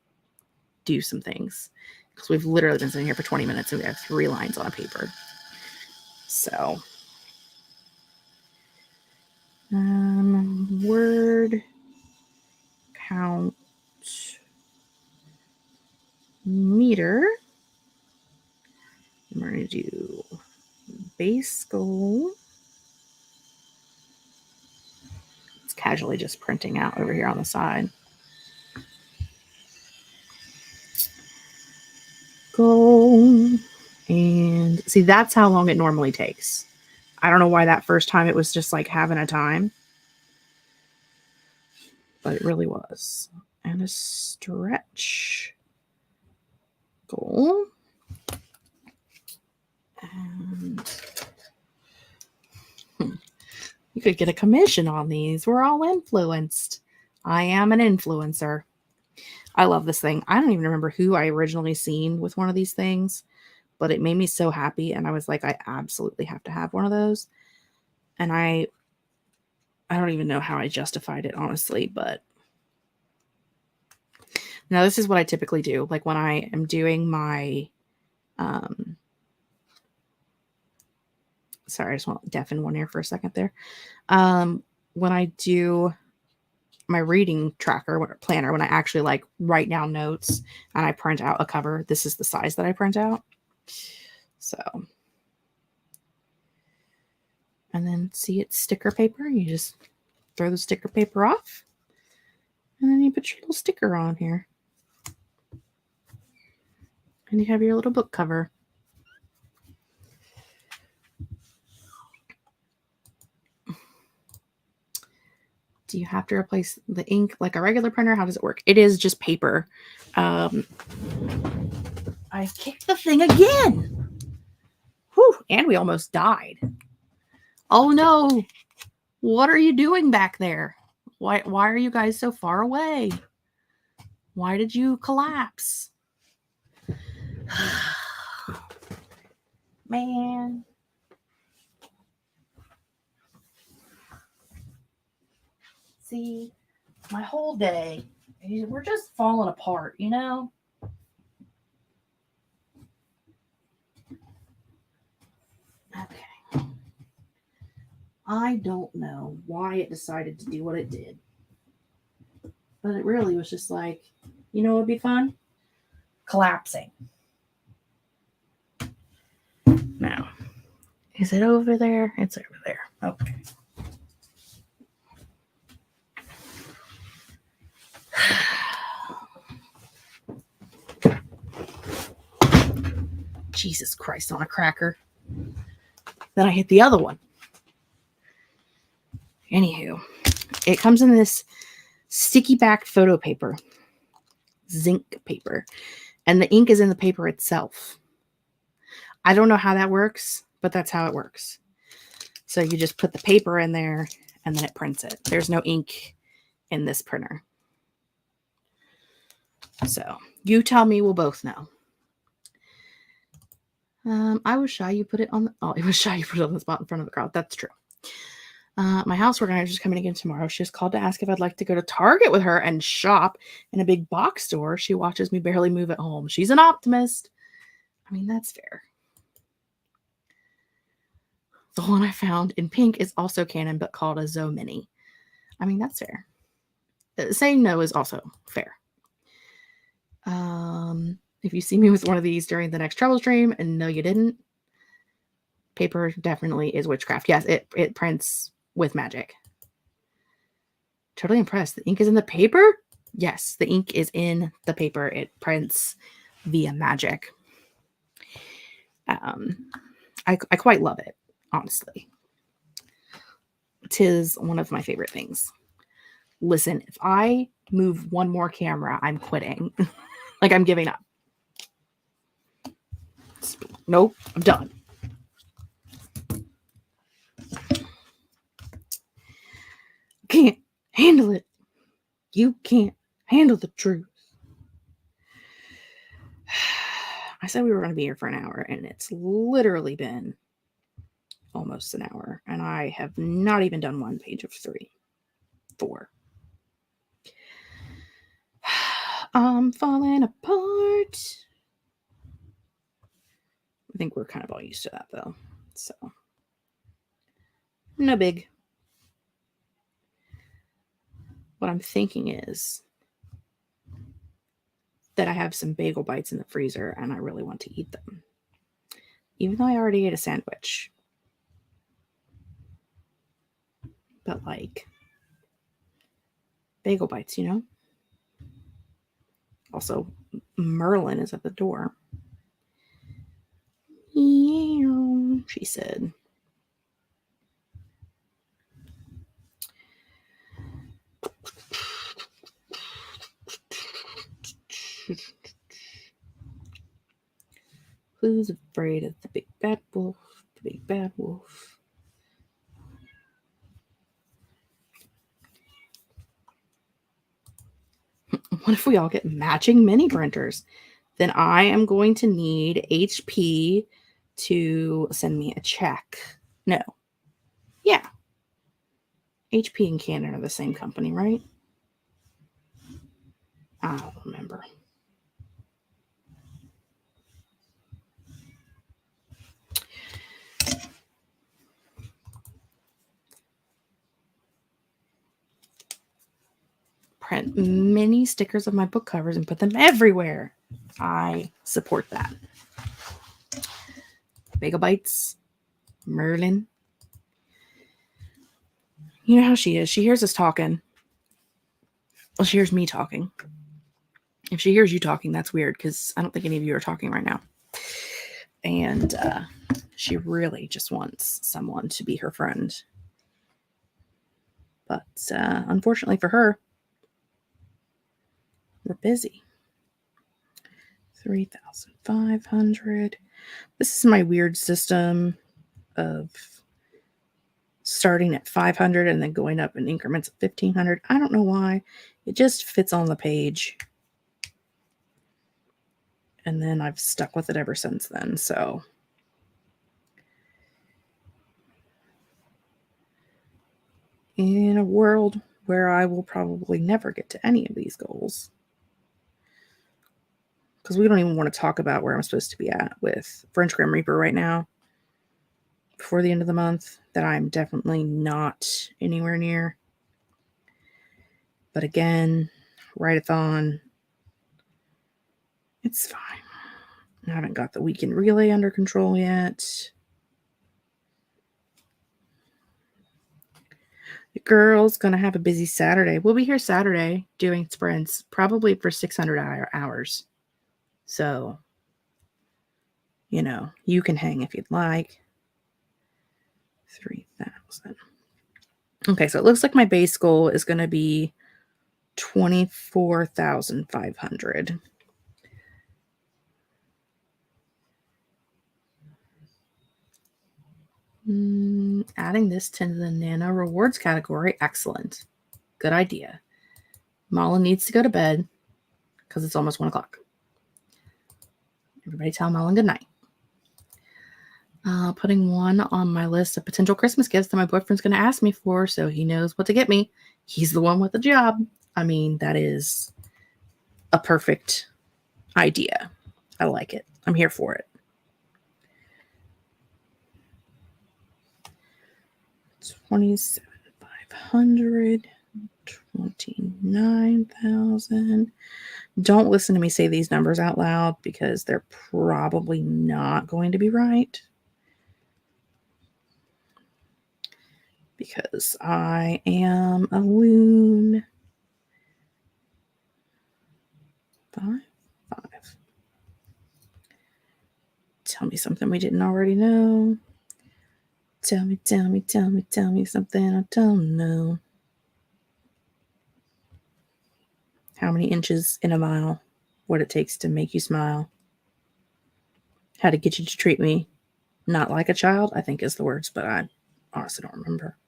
do some things. Because we've literally been sitting here for 20 minutes and we have 3 lines on a paper. So, word count meter. We're going to do base goal. It's casually just printing out over here on the side. Goal. And see, that's how long it normally takes. I don't know why that first time it was just like having a time. But it really was. And a stretch goal. And you could get a commission on these. We're all influenced. I am an influencer. I love this thing. I don't even remember who I originally seen with one of these things, but it made me so happy. And I was like, I absolutely have to have one of those. And I don't even know how I justified it, honestly, but now this is what I typically do. Like when I am doing my, sorry, I just want to deafen one ear for a second there. When I do my reading tracker planner, when I actually like write down notes and I print out a cover, this is the size that I print out. So, and then see, it's sticker paper. You just throw the sticker paper off and then you put your little sticker on here. And you have your little book cover. Do you have to replace the ink like a regular printer? How does it work? It is just paper. I kicked the thing again. Whew, and we almost died. Oh no. What are you doing back there? Why are you guys so far away? Why did you collapse? Man. See, my whole day, we're just falling apart, you know? Okay. I don't know why it decided to do what it did. But it really was just like, you know what would be fun? Collapsing. Now, is it over there? It's over there. Okay. Jesus Christ on a cracker. Then I hit the other one. Anywho, it comes in this sticky back photo paper, zinc paper, and the ink is in the paper itself. I don't know how that works, but that's how it works. So you just put the paper in there and then it prints it. There's no ink in this printer. So you tell me, we'll both know. I was shy you put it on the, oh, it was shy you put it on the spot in front of the crowd. That's true. My house organizer is coming again tomorrow. She just called to ask if I'd like to go to Target with her and shop in a big box store. She watches me barely move at home. She's an optimist. I mean, that's fair. The one I found in pink is also Canon, but called a Zo Mini. I mean, that's fair. Saying no is also fair. If you see me with one of these during the next trouble stream, and no, you didn't, paper definitely is witchcraft. Yes, it prints with magic. Totally impressed. The ink is in the paper? Yes, the ink is in the paper. It prints via magic. I quite love it, honestly. 'Tis one of my favorite things. Listen, if I move one more camera, I'm quitting. Like, I'm giving up. Nope, I'm done. Can't handle it. You can't handle the truth. I said we were going to be here for an hour, and it's literally been almost an hour, and I have not even done one page of 4. I'm falling apart. I think we're kind of all used to that, though. So, no big. What I'm thinking is that I have some bagel bites in the freezer, and I really want to eat them. Even though I already ate a sandwich. But, like, bagel bites, you know? Also, Merlin is at the door. Yeah, she said. Who's afraid of the big bad wolf? The big bad wolf. What if we all get matching mini printers? Then I am going to need HP to send me a check. No. Yeah. HP and Canon are the same company, right? I don't remember. Print mini stickers of my book covers and put them everywhere. I support that. Bagel Bites, Merlin. You know how she is. She hears us talking. Well, she hears me talking. If she hears you talking, that's weird because I don't think any of you are talking right now. And she really just wants someone to be her friend. But unfortunately for her, we're busy. 3,500. This is my weird system of starting at 500 and then going up in increments of 1,500. I don't know why. It just fits on the page. And then I've stuck with it ever since then. So in a world where I will probably never get to any of these goals, because we don't even want to talk about where I'm supposed to be at with French Grim Reaper right now before the end of the month, that I'm definitely not anywhere near. But again, Write-a-thon, it's fine. I haven't got the weekend relay under control yet. The girl's going to have a busy Saturday. We'll be here Saturday doing sprints, probably for 600 hours. So, you know, you can hang if you'd like. 3,000. Okay, so it looks like my base goal is going to be 24,500. Adding this to the Nano Rewards category. Excellent. Good idea. Malin needs to go to bed because it's almost 1 o'clock. Everybody tell Malin good night. Putting one on my list of potential Christmas gifts that my boyfriend's going to ask me for so he knows what to get me. He's the one with the job. I mean, that is a perfect idea. I like it. I'm here for it. 27,500, 29,000. Don't listen to me say these numbers out loud because they're probably not going to be right. Because I am a loon. 5, 5. Tell me something we didn't already know. Tell me something I don't know. How many inches in a mile? What it takes to make you smile. How to get you to treat me not like a child, I think is the words, but I honestly don't remember.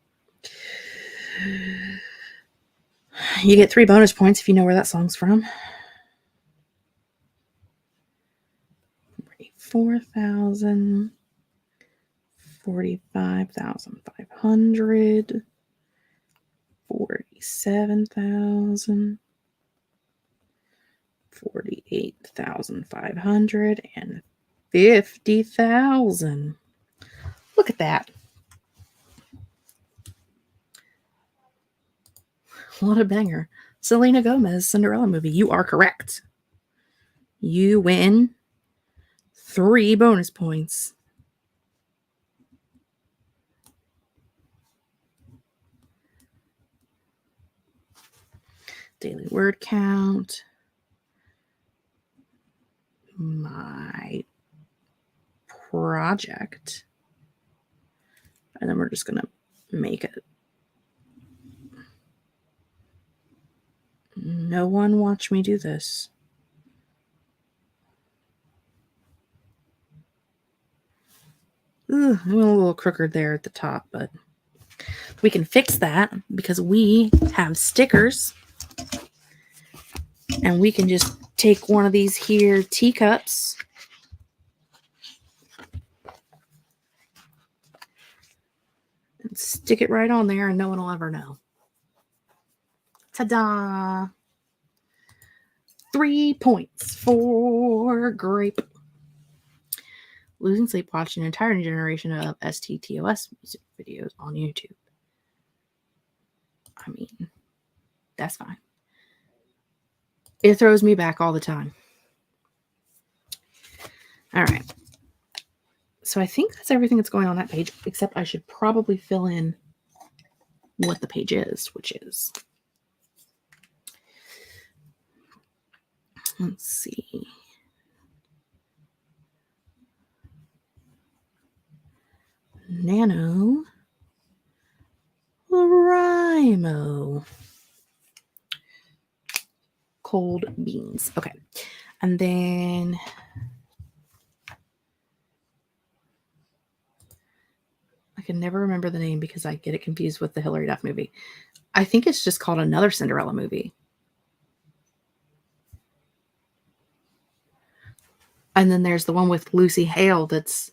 You get 3 bonus points if you know where that song's from. 44,000, 45,500, 47,000, 48,500, and 50,000. Look at that. What a banger. Selena Gomez, Cinderella movie. You are correct. You win 3 bonus points. Daily word count. My project. And then we're just going to make it. No one watch me do this. I'm a little crooked there at the top, but we can fix that because we have stickers. And we can just take one of these here teacups and stick it right on there and no one will ever know. Ta-da! 3 points for Grape. Losing sleep watching an entire generation of STTOS music videos on YouTube. I mean, that's fine. It throws me back all the time. All right. So I think that's everything that's going on that page, except I should probably fill in what the page is, which is, let's see. NaNoWriMo. Cold beans. Okay. And then I can never remember the name because I get it confused with the Hilary Duff movie. I think it's just called Another Cinderella Movie. And then there's the one with Lucy Hale that's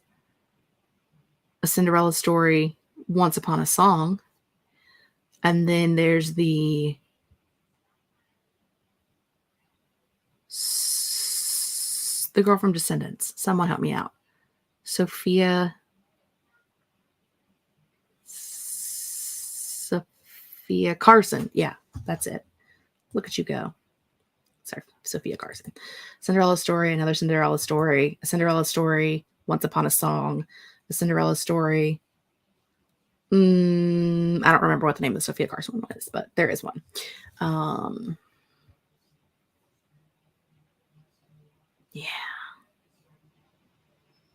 A Cinderella Story, Once Upon a Song. And then there's the girl from Descendants. Someone help me out. Sophia Carson. Yeah, that's it. Look at you go. Sorry, Sophia Carson. Cinderella Story, Another Cinderella Story, A Cinderella Story, Once Upon a Song, A Cinderella Story. I don't remember what the name of the Sophia Carson one was, but there is one. Yeah.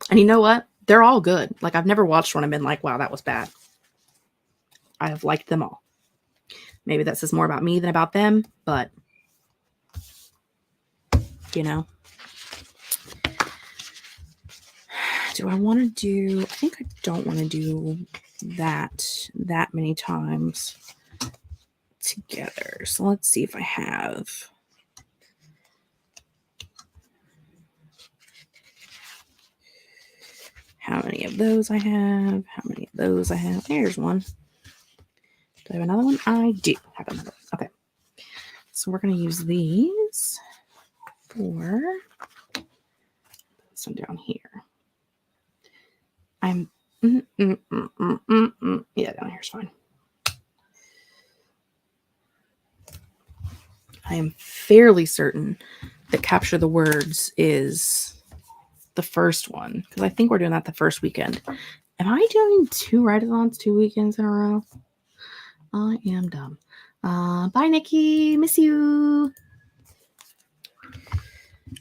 And you know what? They're all good. Like, I've never watched one and been like, wow, that was bad. I have liked them all. Maybe that says more about me than about them, but, you know. Do I want to do, I think I don't want to do that many times together. So let's see if I have. How many of those I have? How many of those I have? There's one. Do I have another one? I do have another one. Okay. So we're going to use these for this one down here. Yeah, down here's fine. I am fairly certain that Capture the Words is the first one, because I think we're doing that the first weekend. Am I doing 2 write-a-thons 2 weekends in a row? I am dumb. Bye, Nikki. Miss you.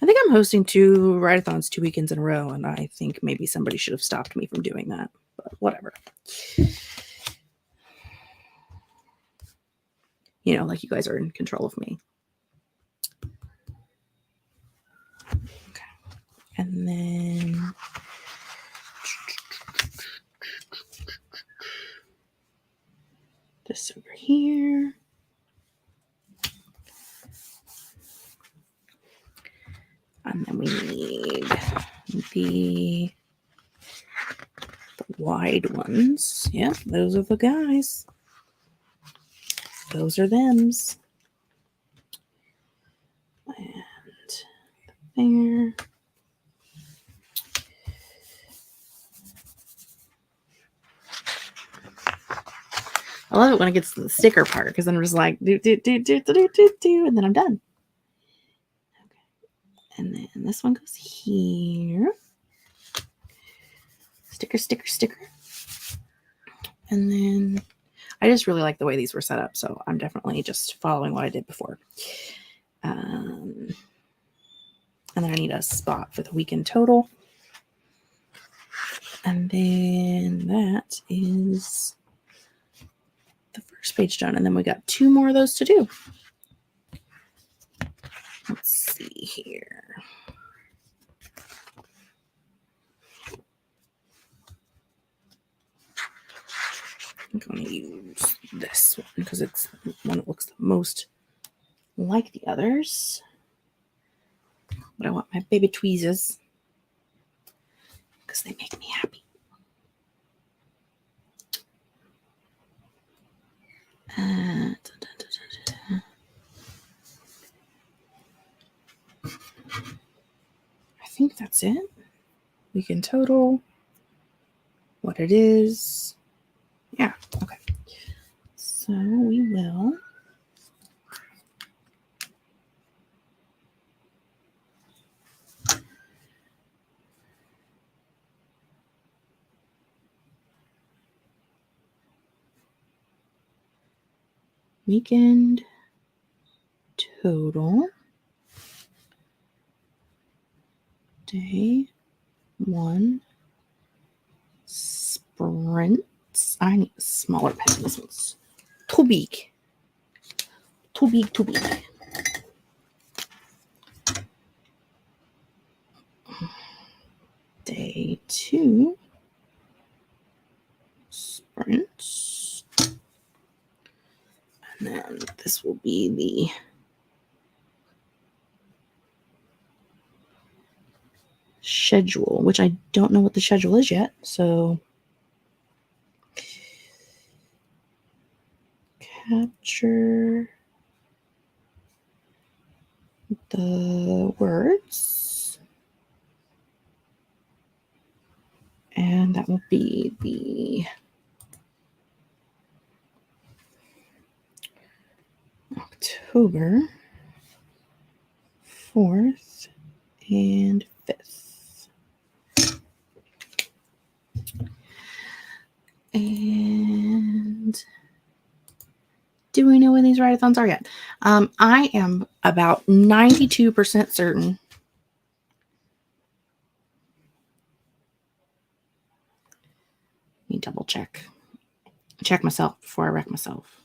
I think I'm hosting 2 write-a-thons 2 weekends in a row, and I think maybe somebody should have stopped me from doing that, but whatever. You know, like you guys are in control of me. Okay. And then this over here. And then we need the wide ones. Yep, those are the guys. Those are thems. And there. I love it when it gets to the sticker part, because then I'm just like do, and then I'm done. Okay. And then this one goes here. Sticker, sticker, sticker. And then I just really like the way these were set up, so I'm definitely just following what I did before. And then I need a spot for the weekend total. And then that is the first page done. And then we got 2 more of those to do. Let's see here. I'm going to use this one because it's the one that looks the most like the others. But I want my baby tweezers because they make me happy. I think that's it. We can total what it is. Yeah, okay. So we will weekend total day 1 sprints. I need a smaller pen. This one's too big. Too big, too big. Day 2 sprints. And then this will be the schedule, which I don't know what the schedule is yet. So capture the words. And that will be the October 4th and 5th. And do we know when these write-a-thons are yet? I am about 92% certain. Let me double check. Check myself before I wreck myself.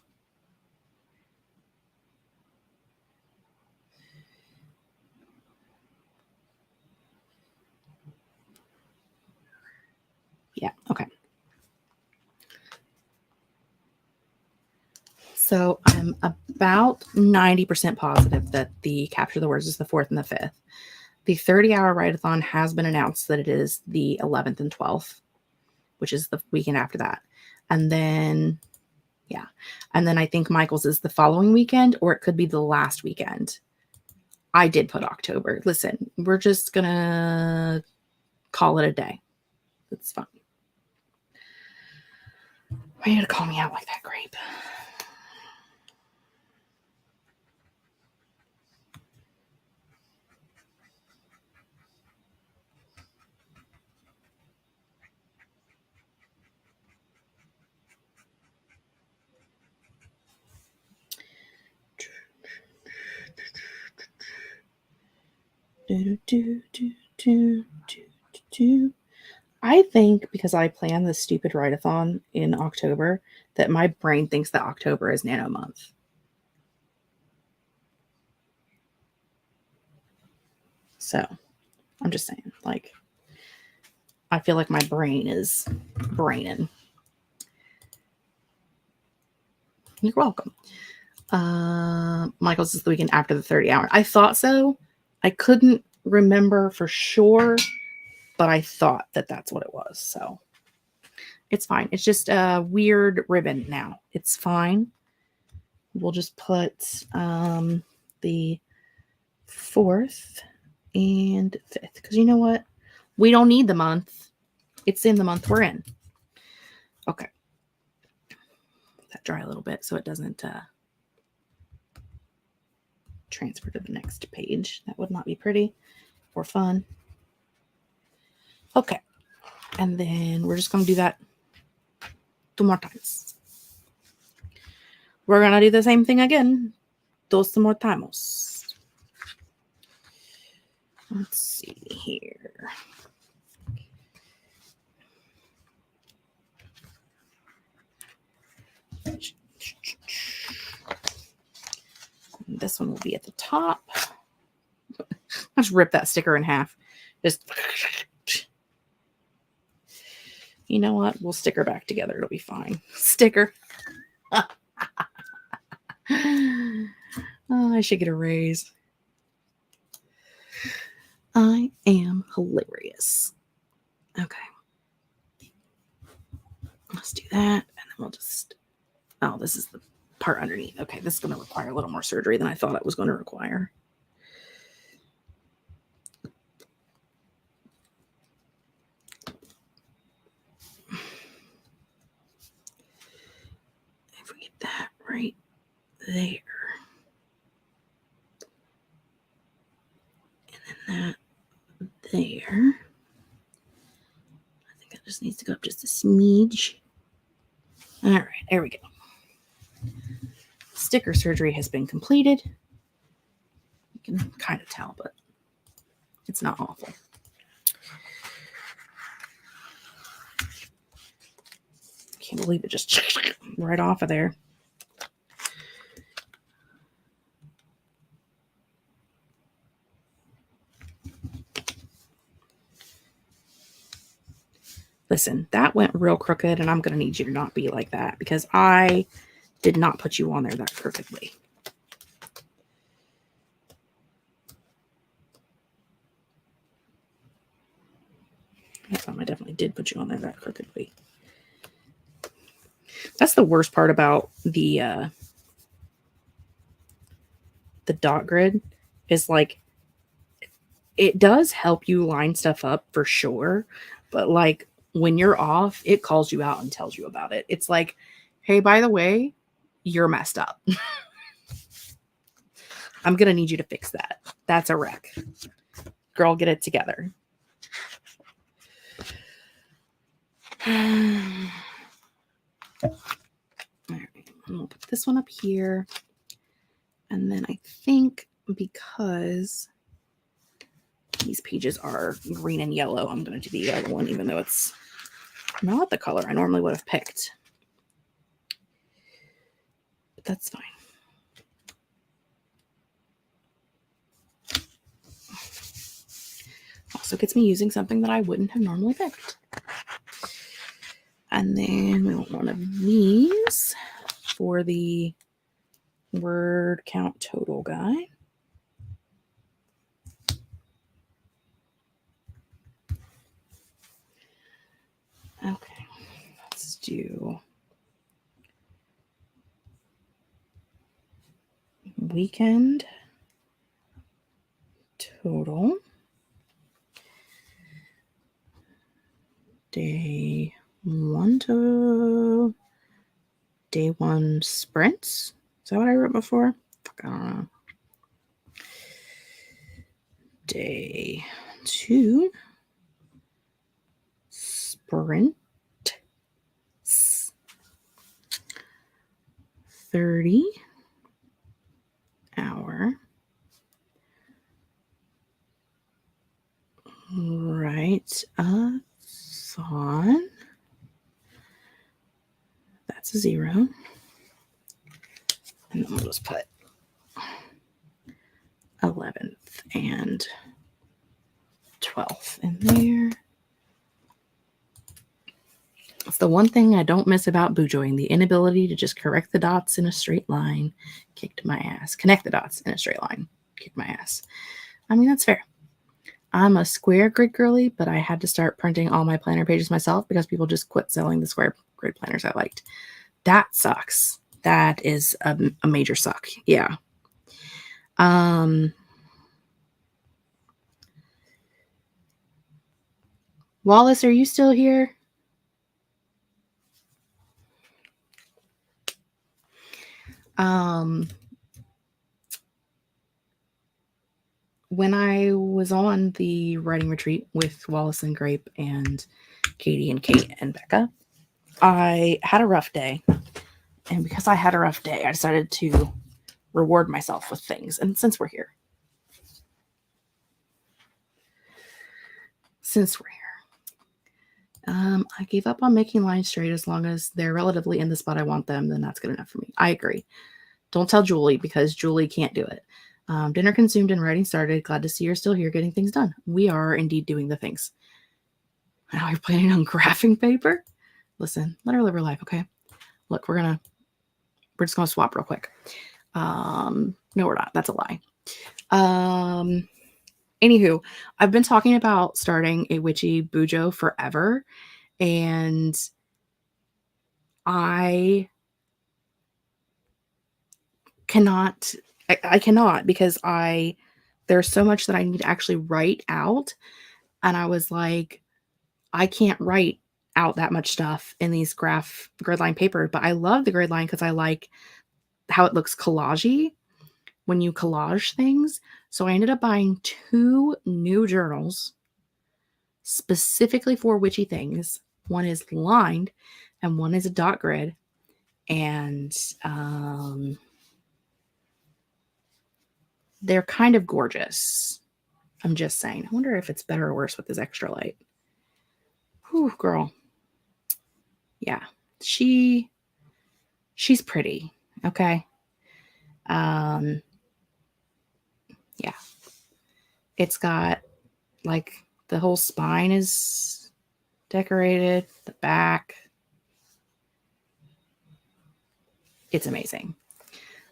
Yeah, okay. So I'm about 90% positive that the Capture the Words is the 4th and the 5th. The 30-hour write-a-thon has been announced that it is the 11th and 12th, which is the weekend after that. And then, yeah. And then I think Michael's is the following weekend, or it could be the last weekend. I did put October. Listen, we're just going to call it a day. It's fine. Why are you going to call me out like that, Grape? I think because I planned this stupid write-a-thon in October that my brain thinks that October is Nano month. So I'm just saying, like, I feel like my brain is braining. You're welcome. Michael's is the weekend after the 30 hour. I thought so. I couldn't remember for sure, but I thought that that's what it was. So it's fine. It's just a weird ribbon now. It's fine. We'll just put the 4th and 5th, because you know what? We don't need the month. It's in the month we're in. Okay. Let that dry a little bit so it doesn't transfer to the next page. That would not be pretty or fun. Okay. And then we're just going to do that 2 more times. We're going to do the same thing again 2 more times. Let's see here. This one will be at the top. I'll just rip that sticker in half. Just, you know what? We'll stick her back together. It'll be fine. Sticker. Oh, I should get a raise. I am hilarious. Okay. Let's do that. And then we'll just, oh, this is the part underneath. Okay, this is going to require a little more surgery than I thought it was going to require. If we get that right there. And then that there. I think it just needs to go up just a smidge. All right, there we go. Sticker surgery has been completed. You can kind of tell, but it's not awful. Can't believe it just right off of there. Listen, that went real crooked, and I'm going to need you to not be like that because I did not put you on there that crookedly. Yes, I definitely did put you on there that crookedly. That's the worst part about the dot grid is like it does help you line stuff up for sure, but like when you're off, it calls you out and tells you about it. It's like, hey, by the way, you're messed up. I'm going to need you to fix that. That's a wreck. Girl, get it together. All right, we'll put this one up here. And then I think because these pages are green and yellow, I'm going to do the yellow one, even though it's not the color I normally would have picked. But that's fine. Also gets me using something that I wouldn't have normally picked. And then we want one of these for the word count total guide. Okay, let's do weekend total. Day 1 to day 1 sprints. Is that what I wrote before? I don't know. Day 2 sprint. 30 hour. Write-a-thon. That's a 0. And then we'll just put 11th and 12th in there. It's the one thing I don't miss about Bujoing, the inability to just correct the dots in a straight line. Kicked my ass. Connect the dots in a straight line. Kicked my ass. I mean, that's fair. I'm a square grid girly, but I had to start printing all my planner pages myself because people just quit selling the square grid planners I liked. That sucks. That is a major suck. Yeah. Wallace, are you still here? When I was on the writing retreat with Wallace and Grape and Katie and Kate and Becca, I had a rough day. And because I had a rough day, I decided to reward myself with things. And since we're here, I gave up on making lines straight. As long as they're relatively in the spot I want them, then that's good enough for me. I agree. Don't tell Julie because Julie can't do it. Dinner consumed and writing started. Glad to see you're still here getting things done. We are indeed doing the things. Now you're planning on graphing paper? Listen, let her live her life, okay? Look, we're just gonna swap real quick. No, we're not. That's a lie. Anywho, I've been talking about starting a witchy bujo forever, and I cannot because there's so much that I need to actually write out. And I was like, I can't write out that much stuff in these gridline paper, but I love the gridline because I like how it looks collagey when you collage things. So I ended up buying 2 new journals specifically for witchy things. One is lined and one is a dot grid. And they're kind of gorgeous. I'm just saying. I wonder if it's better or worse with this extra light. Whew, girl. Yeah. She's pretty. Okay. Yeah. It's got like the whole spine is decorated, the back. It's amazing.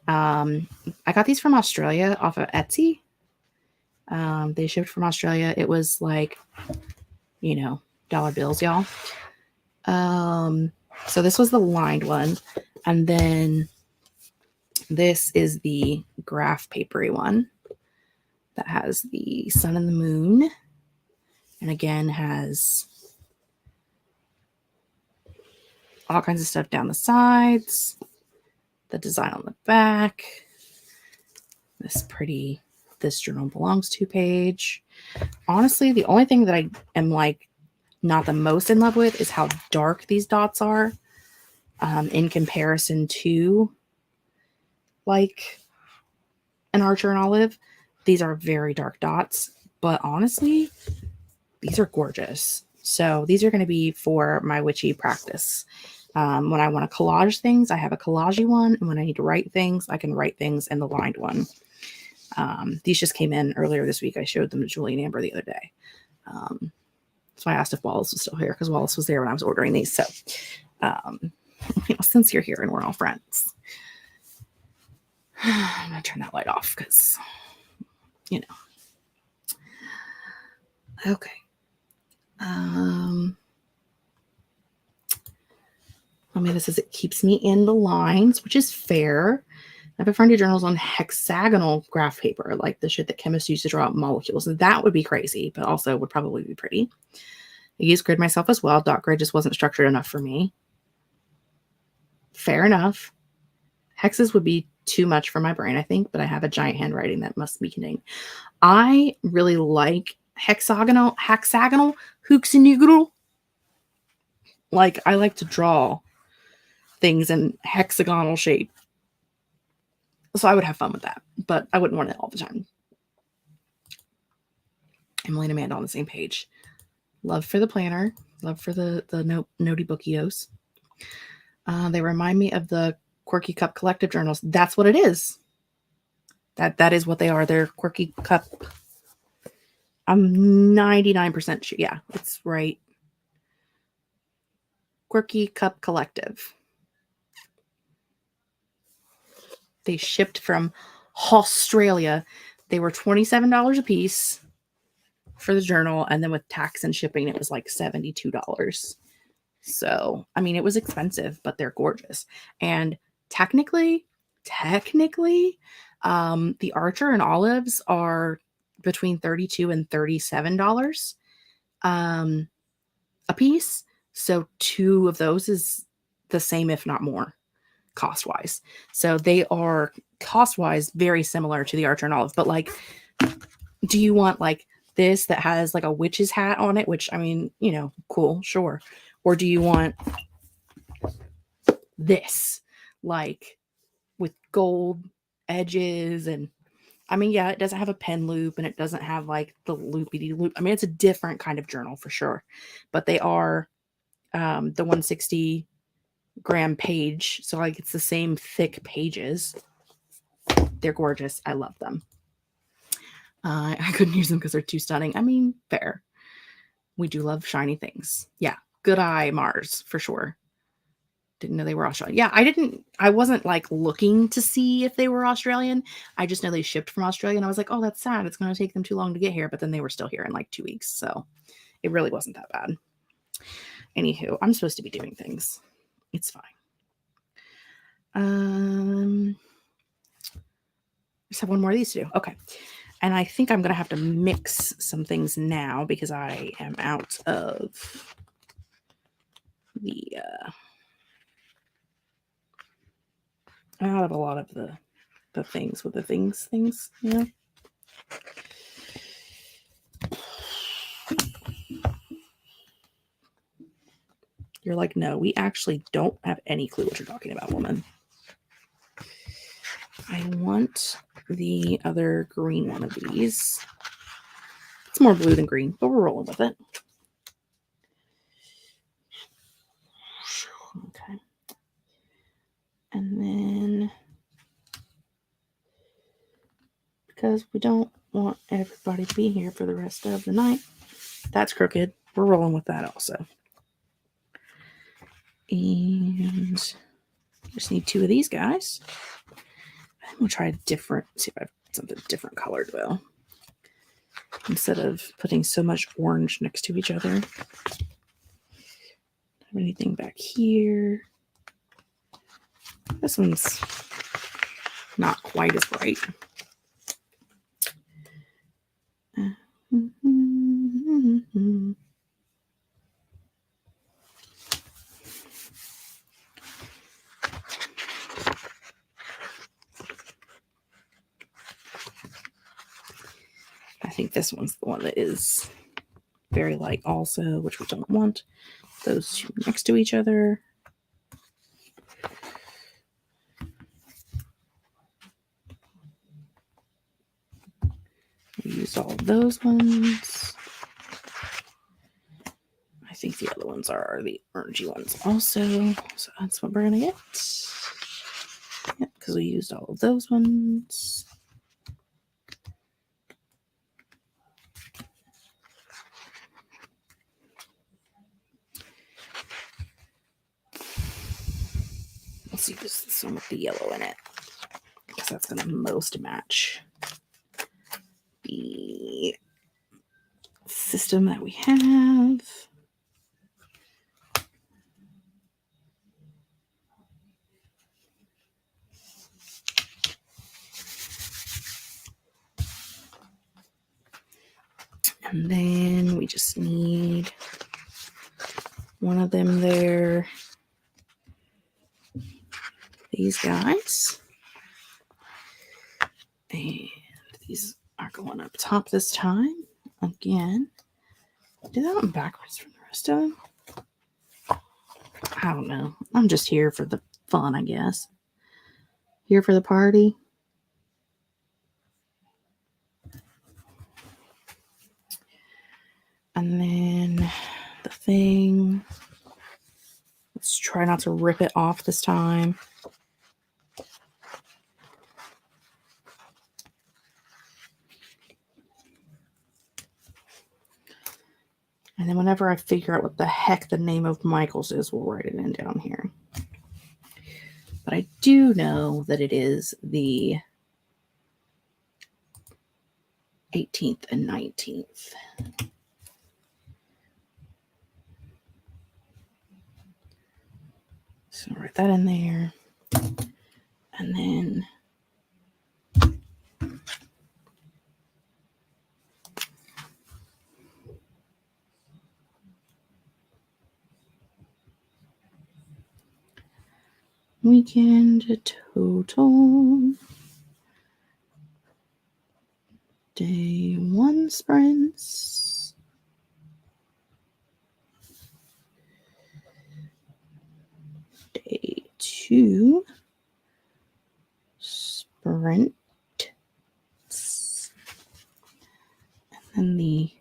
I got these from Australia off of Etsy. They shipped from Australia. It was like, dollar bills, y'all. So this was the lined one. And then this is the graph papery one that has the sun and the moon. And again, has all kinds of stuff down the sides. The design on the back. This journal belongs to page. Honestly, the only thing that I am like not the most in love with is how dark these dots are in comparison to like an Archer and Olive. These are very dark dots, but honestly, these are gorgeous. So these are going to be for my witchy practice. When I want to collage things, I have a collagey one. And when I need to write things, I can write things in the lined one. These just came in earlier this week. I showed them to Julie and Amber the other day. So I asked if Wallace was still here because Wallace was there when I was ordering these. So, since you're here and we're all friends. I'm going to turn that light off because, you know. Okay. This says it keeps me in the lines, which is fair. I prefer to do journals on hexagonal graph paper, like the shit that chemists use to draw out molecules. That would be crazy, but also would probably be pretty. I use grid myself as well. Dot grid just wasn't structured enough for me. Fair enough. Hexes would be too much for my brain, I think, but I have a giant handwriting that must be contained. I really like hexagonal hooks and noodle. Like, I like to draw things in hexagonal shape. So I would have fun with that, but I wouldn't want it all the time. Emily and Amanda on the same page. Love for the planner. Love for the notey bookios. They remind me of the Quirky Cup collective journals. That's what it is. That is what they are. They're Quirky Cup. I'm 99% sure. Yeah, it's right. Quirky Cup Collective. They shipped from Australia. They were $27 a piece for the journal. And then with tax and shipping, it was like $72. So, I mean, it was expensive, but they're gorgeous. And technically, the Archer and Olives are between $32 and $37 a piece. So 2 of those is the same, if not more, cost-wise. So they are cost-wise very similar to the Archer and Olive. But like, do you want like this that has like a witch's hat on it? Which, I mean, you know, cool, sure. Or do you want this, like with gold edges? And I mean, yeah, it doesn't have a pen loop and it doesn't have like the loopity loop. I mean, it's a different kind of journal for sure, but they are the 160 gram page. So like it's the same thick pages. They're gorgeous. I love them. I couldn't use them because they're too stunning. I mean, fair. We do love shiny things. Yeah. Good eye, Mars, for sure. Didn't know they were Australian. Yeah, I wasn't like looking to see if they were Australian. I just know they shipped from Australia and I was like, oh, that's sad. It's going to take them too long to get here. But then they were still here in like 2 weeks. So it really wasn't that bad. Anywho, I'm supposed to be doing things. It's fine. Just have one more of these to do. Okay. And I think I'm going to have to mix some things now because I am out of a lot of the things with the things, you know. You're like, no, we actually don't have any clue what you're talking about, woman. I want the other green one of these. It's more blue than green, but we're rolling with it. Okay. And then, because we don't want everybody to be here for the rest of the night, that's crooked. We're rolling with that also. And just need 2 of these guys. I'm going to try a different, see if I have something different colored though. Instead of putting so much orange next to each other. Have anything back here? This one's not quite as bright. I think this one's the one that is very light also, which we don't want. Those 2 next to each other. We used all of those ones. I think the other ones are the orangey ones also. So that's what we're going to get. Yep, because we used all of those ones. Let's see, this one with the yellow in it. because that's going to most match the system that we have. And then we just need one of them there. These guys. And these are going up top this time. Again. Do that one backwards from the rest of them. I don't know. I'm just here for the fun, I guess. Here for the party. And then the thing. Let's try not to rip it off this time. And then whenever I figure out what the heck the name of Michael's is, we'll write it in down here. But I do know that it is the 18th and 19th. So write that in there. And then weekend total. Day 1 sprints. Day 2 sprints. And then the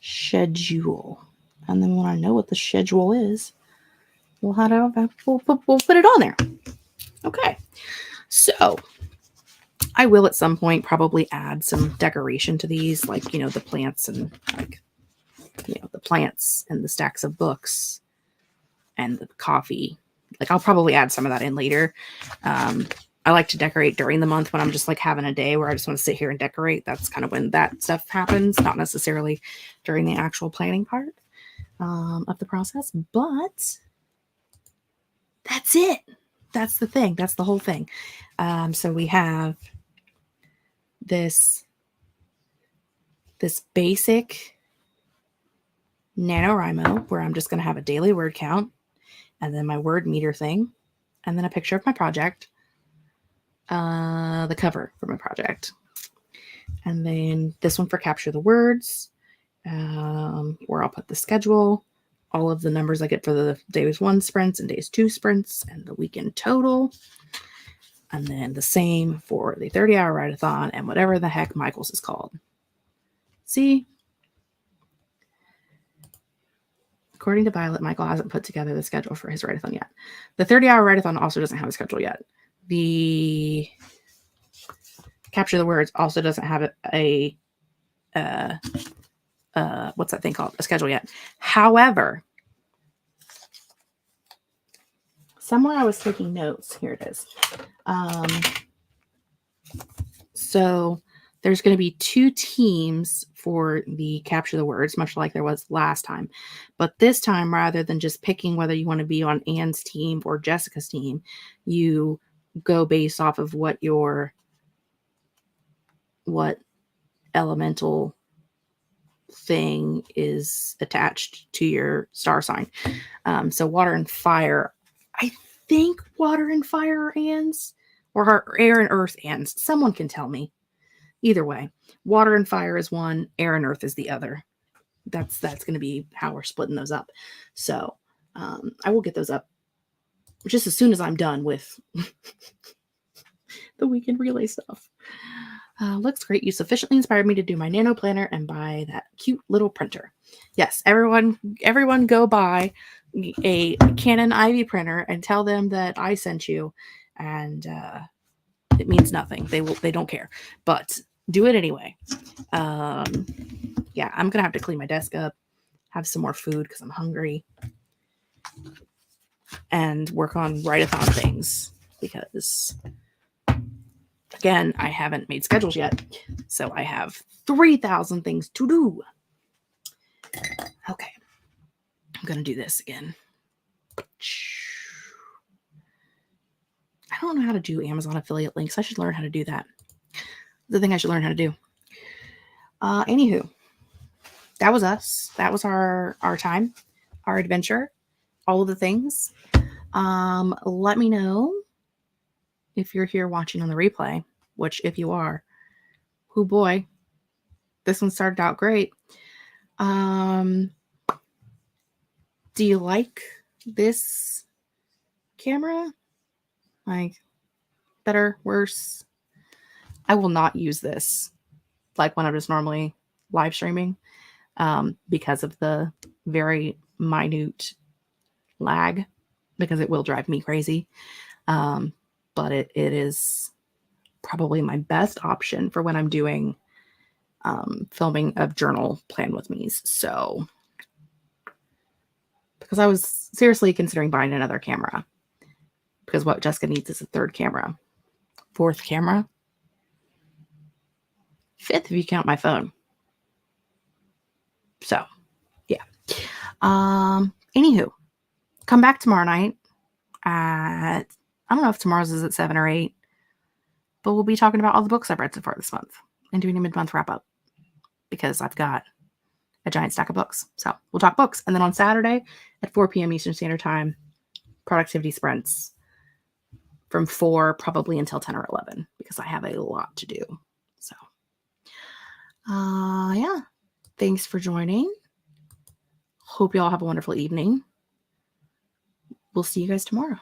schedule. And then when I know what the schedule is, we'll put it on there. Okay. So I will at some point probably add some decoration to these, like, you know, the plants and like, you know, the plants and the stacks of books and the coffee. Like, I'll probably add some of that in later. I like to decorate during the month when I'm just like having a day where I just want to sit here and decorate. That's kind of when that stuff happens, not necessarily during the actual planning part of the process. But that's it. That's the thing. That's the whole thing. So we have this basic NaNoWriMo where I'm just going to have a daily word count and then my word meter thing and then a picture of my project, the cover for my project. And then this one for capture the words, where I'll put the schedule, all of the numbers I get for the days 1 sprints and days 2 sprints and the weekend total. And then the same for the 30-hour write-a-thon and whatever the heck Michael's is called. See? According to Violet, Michael hasn't put together the schedule for his write-a-thon yet. The 30-hour write-a-thon also doesn't have a schedule yet. The capture the words also doesn't have a what's that thing called? A schedule yet. However, somewhere I was taking notes. Here it is. So there's going to be 2 teams for the capture the words, much like there was last time. But this time, rather than just picking whether you want to be on Anne's team or Jessica's team, you go based off of what elemental thing is attached to your star sign. So water and fire. I think water and fire are Anne's, or air and earth Anne's. Someone can tell me. Either way, water and fire is one, air and earth is the other. That's going to be how we're splitting those up. So I will get those up just as soon as I'm done with the weekend relay stuff. Looks great. You sufficiently inspired me to do my nano planner and buy that cute little printer. Yes, everyone go buy a Canon Ivy printer and tell them that I sent you, and it means nothing. They don't care, but do it anyway. Yeah, I'm gonna have to clean my desk up, have some more food because I'm hungry. and work on write-a-thon things because, again, I haven't made schedules yet. So I have 3,000 things to do. Okay. I'm going to do this again. I don't know how to do Amazon affiliate links. I should learn how to do that. The thing I should learn how to do. Anywho, that was us. That was our time, our adventure, all of the things. Let me know if you're here watching on the replay, which if you are, oh boy, this one started out great. Do you like this camera? Like, better, worse? I will not use this like when I'm just normally live streaming because of the very minute lag, because it will drive me crazy. But it is probably my best option for when I'm doing filming of journal plan with me's. So, because I was seriously considering buying another camera, because what Jessica needs is a third camera, fourth camera, fifth if you count my phone. So, yeah. Anywho, come back tomorrow night at, I don't know if tomorrow's is at 7 or 8, but we'll be talking about all the books I've read so far this month and doing a mid-month wrap-up because I've got a giant stack of books. So we'll talk books. And then on Saturday at 4 p.m. Eastern Standard Time, productivity sprints from 4 probably until 10 or 11 because I have a lot to do. So, yeah. Thanks for joining. Hope you all have a wonderful evening. We'll see you guys tomorrow.